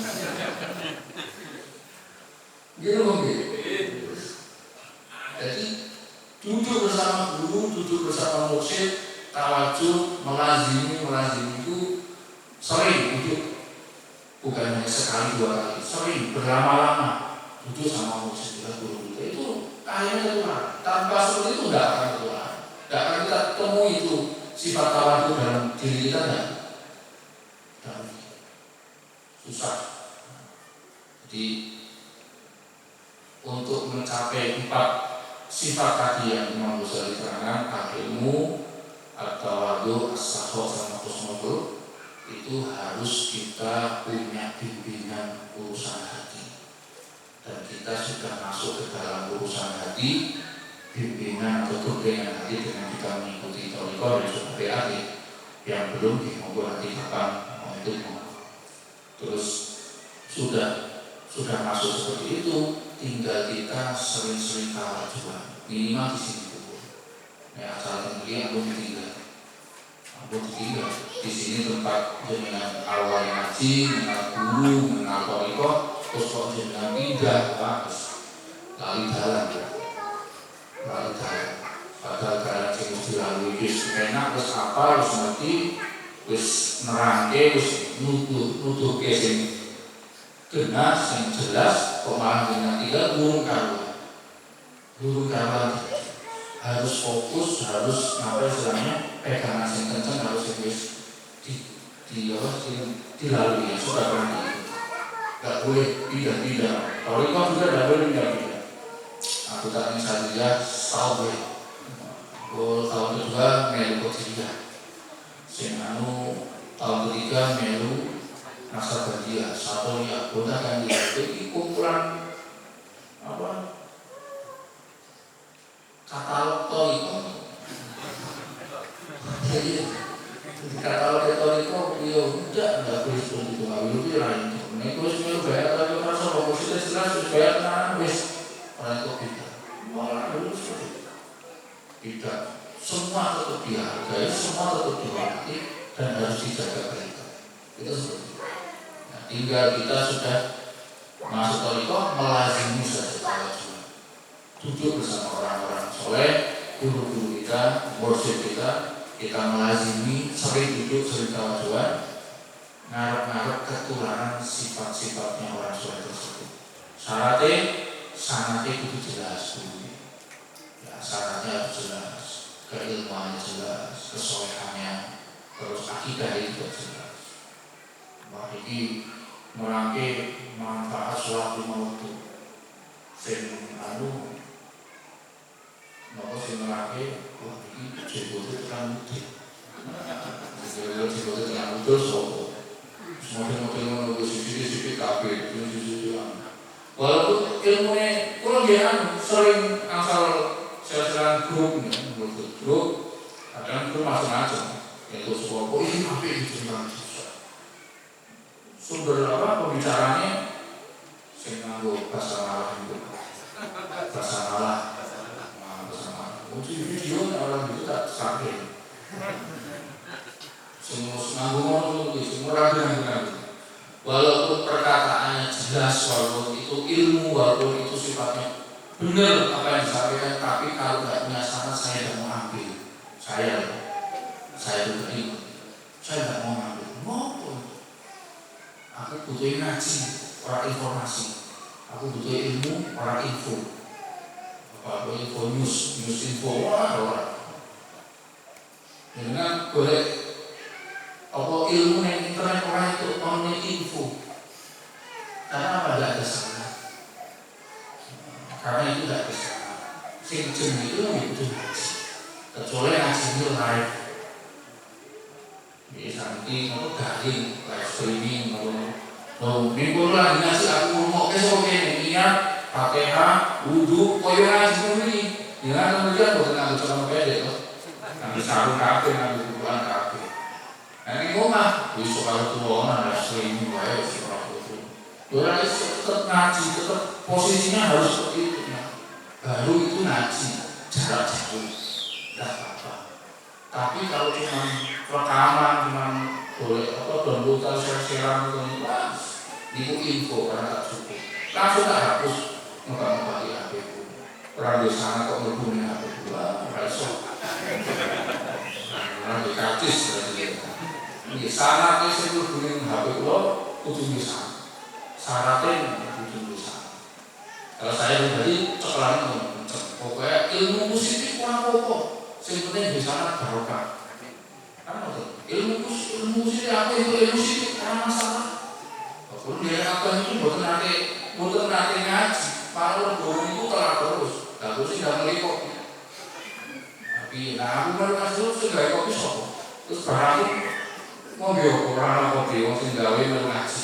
Gitu mungkin. Jadi duduk bersama guru, duduk bersama mursyid, tawajuh, melazimi itu sering duduk, bukan hanya sekali dua kali, sering berlama-lama duduk sama mursyid kita, guru kita itu akhirnya keluar. Tanpa seperti itu tidak akan keluar, tidak akan kita temui itu sifat tawajuh dalam diri kita. susah. Jadi untuk mencapai 4 sifat tadi yang Imam Ghazali terangkan, al-ilmu, at-tawadhu, as-sakha, sama husnul, itu harus kita punya bimbingan urusan hati. Dan kita sudah masuk ke dalam urusan hati, bimbingan atau bimbingan hati dengan kita mengikuti thariqah yang sudah BAD, yang belum dimonggo nanti kapan itu. Terus sudah masuk seperti itu, tinggal kita sering-sering tawajuan, minimal di sini dulu. Ya, asal tinggi aku ditinggal di sini tempat jenengan awal ngaji, mengenal guru, mengenal thariqah, terus kok jenengan pindah, terus lali jalan. Padahal jalan yang mesti dilalui wis enak, wis apa, wis ngerti, wis nerangke, wis nuduhke sing benar, sing jelas, kok malah dengan tidak burung karuan. Harus fokus, harus istilahnya pegangan sing kenceng, harus wis dilalui yang sudah berhenti. Gak boleh pindah-pindah. Kalau itu juga gak boleh pindah-pindah. Aku tak ingin saja tahu boleh. Tahun kedua melu ketiga. Tahun ketiga melu Naksabandia. Satu ya, kita kan itu kumpulan apa? Katalog thariqah. Jadi katalog thariqah dia enggak boleh seperti itu. Itu lain. Ini kalau bayar atau rasa bahwa sudah jelas bayar wis orang itu tidak. Malah dulu tidak. Semua tetap dihargai, semua tetap dihormati dan harus dijaga baik. Itu seperti itu. Nah, tinggal kita sudah masuk thariqah, melazimi saja tawajuan. Duduk bersama orang-orang soleh, guru-guru kita, mursyid kita melazimi, sering duduk, sering tawajuan, ngarep-ngarep ketularan sifat-sifatnya orang soleh tersebut. Syaratnya itu jelas dulu. Ya, syaratnya harus jelas, keilmuannya jelas, kesolehannya, terus akidah itu jelas. Wah, ini merangkai manfaat sholat 5 waktu. Maka sing merangkai, wah ini jebotnya terang mudik. Jebotnya terang mudik, model-model menunggu sisi-sisi kabeh, walaupun ilmunya kalau dia sering asal sel-selan grup, kadang grup macam-macam, yaitu sebuah ini apa itu tentang sumber apa pembicaranya, saya nganggo bahasa malah, mungkin video orang itu tak sakit. Semua nganggo semua ragu. Walaupun perkataannya jelas, walaupun itu ilmu, walaupun itu sifatnya benar apa yang disampaikan, tapi kalau nggak punya syarat saya tidak mau ambil. Saya juga ikut. Saya tidak mau ambil. Maupun aku butuh ngaji, orang informasi. Aku butuh ilmu, orang info. Apa info news info orang. Dengan boleh apa ilmu yang internet orang itu online info. Karena apa? Tidak ada salah. Karena itu tidak ada salah. Sing itu butuh ngaji. Kecuali ngaji itu live. Bisa nanti kalau daring, live streaming, kalau minggu lagi ngaji aku mau oke niat Fatihah, wudhu, koyo ngaji ini. Dengan kemudian bukan ngaji celana pendek loh. Ngaji sarung kabeh, ngaji bukuan kabeh. Nah ini ngomah, besok kalau tuan ada streaming baik seperti itu. Orang itu tetap ngaji, tetap posisinya harus seperti itu. Baru itu ngaji, jarak jauh, tidak apa-apa. Tapi kalau cuma rekaman, cuma boleh downloadan share-sharean itu info karena tak cukup. Langsung tak hapus, muka-muka di HP ku. Orang di sana kok ngebunin HP ku, besok. Orang di karcis berarti. Di sana itu saya ngebunin HP ku, ujung di sana. Syaratnya ujung di sana. Kalau saya pribadi ceklan pokoknya ilmu musik kurang pokok. Yang penting di sana barokah. Ilmu musik apa itu ilmu musik kurang masalah. Kalau dia apa itu bukan nanti ngaji, kalau guru itu telah terus, aku sih nggak beli kopi. Tapi aku baru kasih terus nggak kopi sopo, terus barang mau biar orang kopi, orang tinggalin baru ngaji.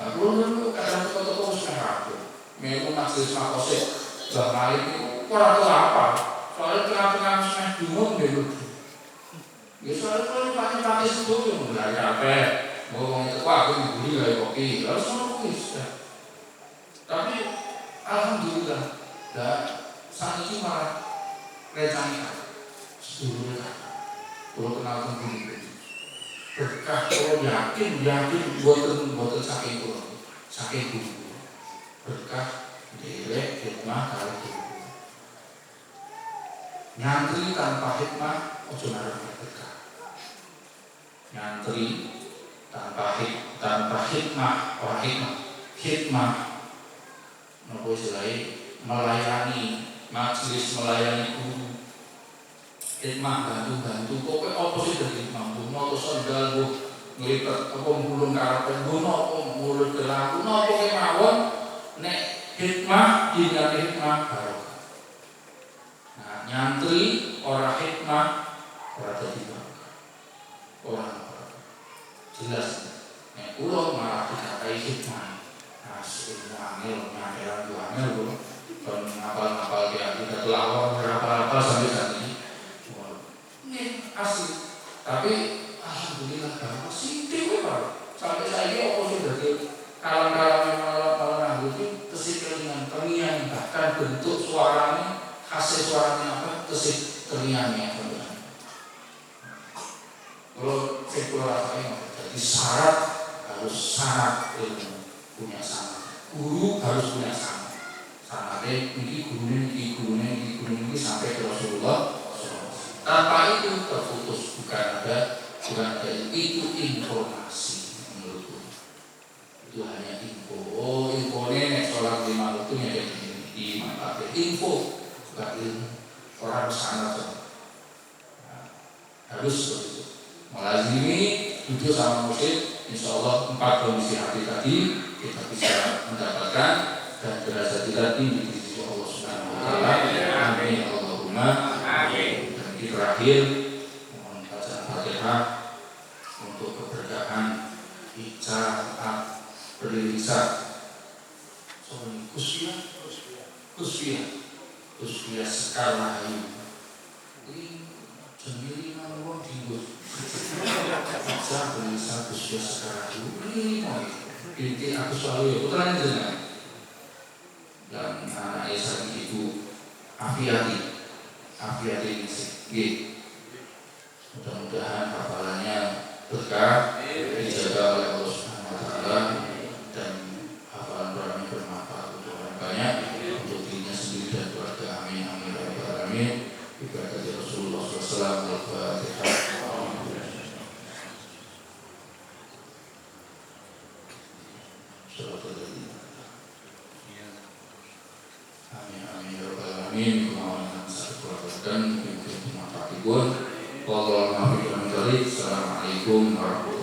Aku dulu kadang toko sekarang aku, memang masih sama kosek, gak lain itu kurang tahu apa. Soalnya tengah-tengah saya bingung dulu. Ya soalnya kalau pakai itu yang mulai apa? Ngomong itu aku dibeli kayak kopi, harus sama kopi sudah. Tapi alhamdulillah, saat ini malah rencana sebelumnya kalau kenal tentang berkah, kalau yakin buatan saking dulu berkah direk hikmah kalau dulu nyantri tanpa hikmah ojo narang berkah, nyantri tanpa hikmah orang hikmah nopo istilahnya melayani majelis, melayani guru, hikmah bantu pokoknya apa sih dari mampu mau sandal bu ngelipet apa mulung karapen bu nopo mulut gelang nopo kemawon nek hikmah tidak hikmah baru. Nah nyantri orang hikmah orang jadi orang jelas nek ulo malah dikatai hikmah asli angel nyakiran bu angel bu dan ngapal dia tidak telawar berapa sampai saat ini asli. Tapi alhamdulillah bahwa sih baru sampai saya ini opposite dari kalang-kalang malam itu tesih kelingan bahkan bentuk suaranya hasil suaranya apa tesih kelingannya kalau sekular apa jadi syarat harus syarat ilmu punya sama guru harus punya sama ini gurunya sampai ke Rasulullah. Tanpa itu terputus, bukan ada itu informasi menurutku. Itu hanya info. Oh, infonya nek sholat 5 waktunya kayak gini, dimanfaatkan info, bukan ilmu. Orang sana harus begitu. Melazimi duduk sama muslim, insya Allah 4 kondisi hati tadi kita bisa mendapatkan dan derajat kita tinggi di sisi Allah Subhanahu Wa Taala. Amin Allahumma amin. Terakhir mohon bacaan Fatihah untuk keberkahan ijazah berlisan soalnya kusfia skala ayu ini jemili nama dibuat ijazah berlisan kusfia skala ayu ini mau inti aku selalu ya putra jenengan dan anak Isa ibu Afiati ini mudah-mudahan hafalannya berkah dijaga oleh Allah Subhanahu Wa Taala dan hafalan Qur'annya bermanfaat untuk orang banyak untuk dirinya sendiri dan keluarga. Amin amin ya rabbal alamin. Ibadah Rasulullah SAW. Al-Fatihah. Amin amin ya rabbal alamin. Dan mungkin bermanfaat. Wassalamualaikum warahmatullahi wabarakatuh.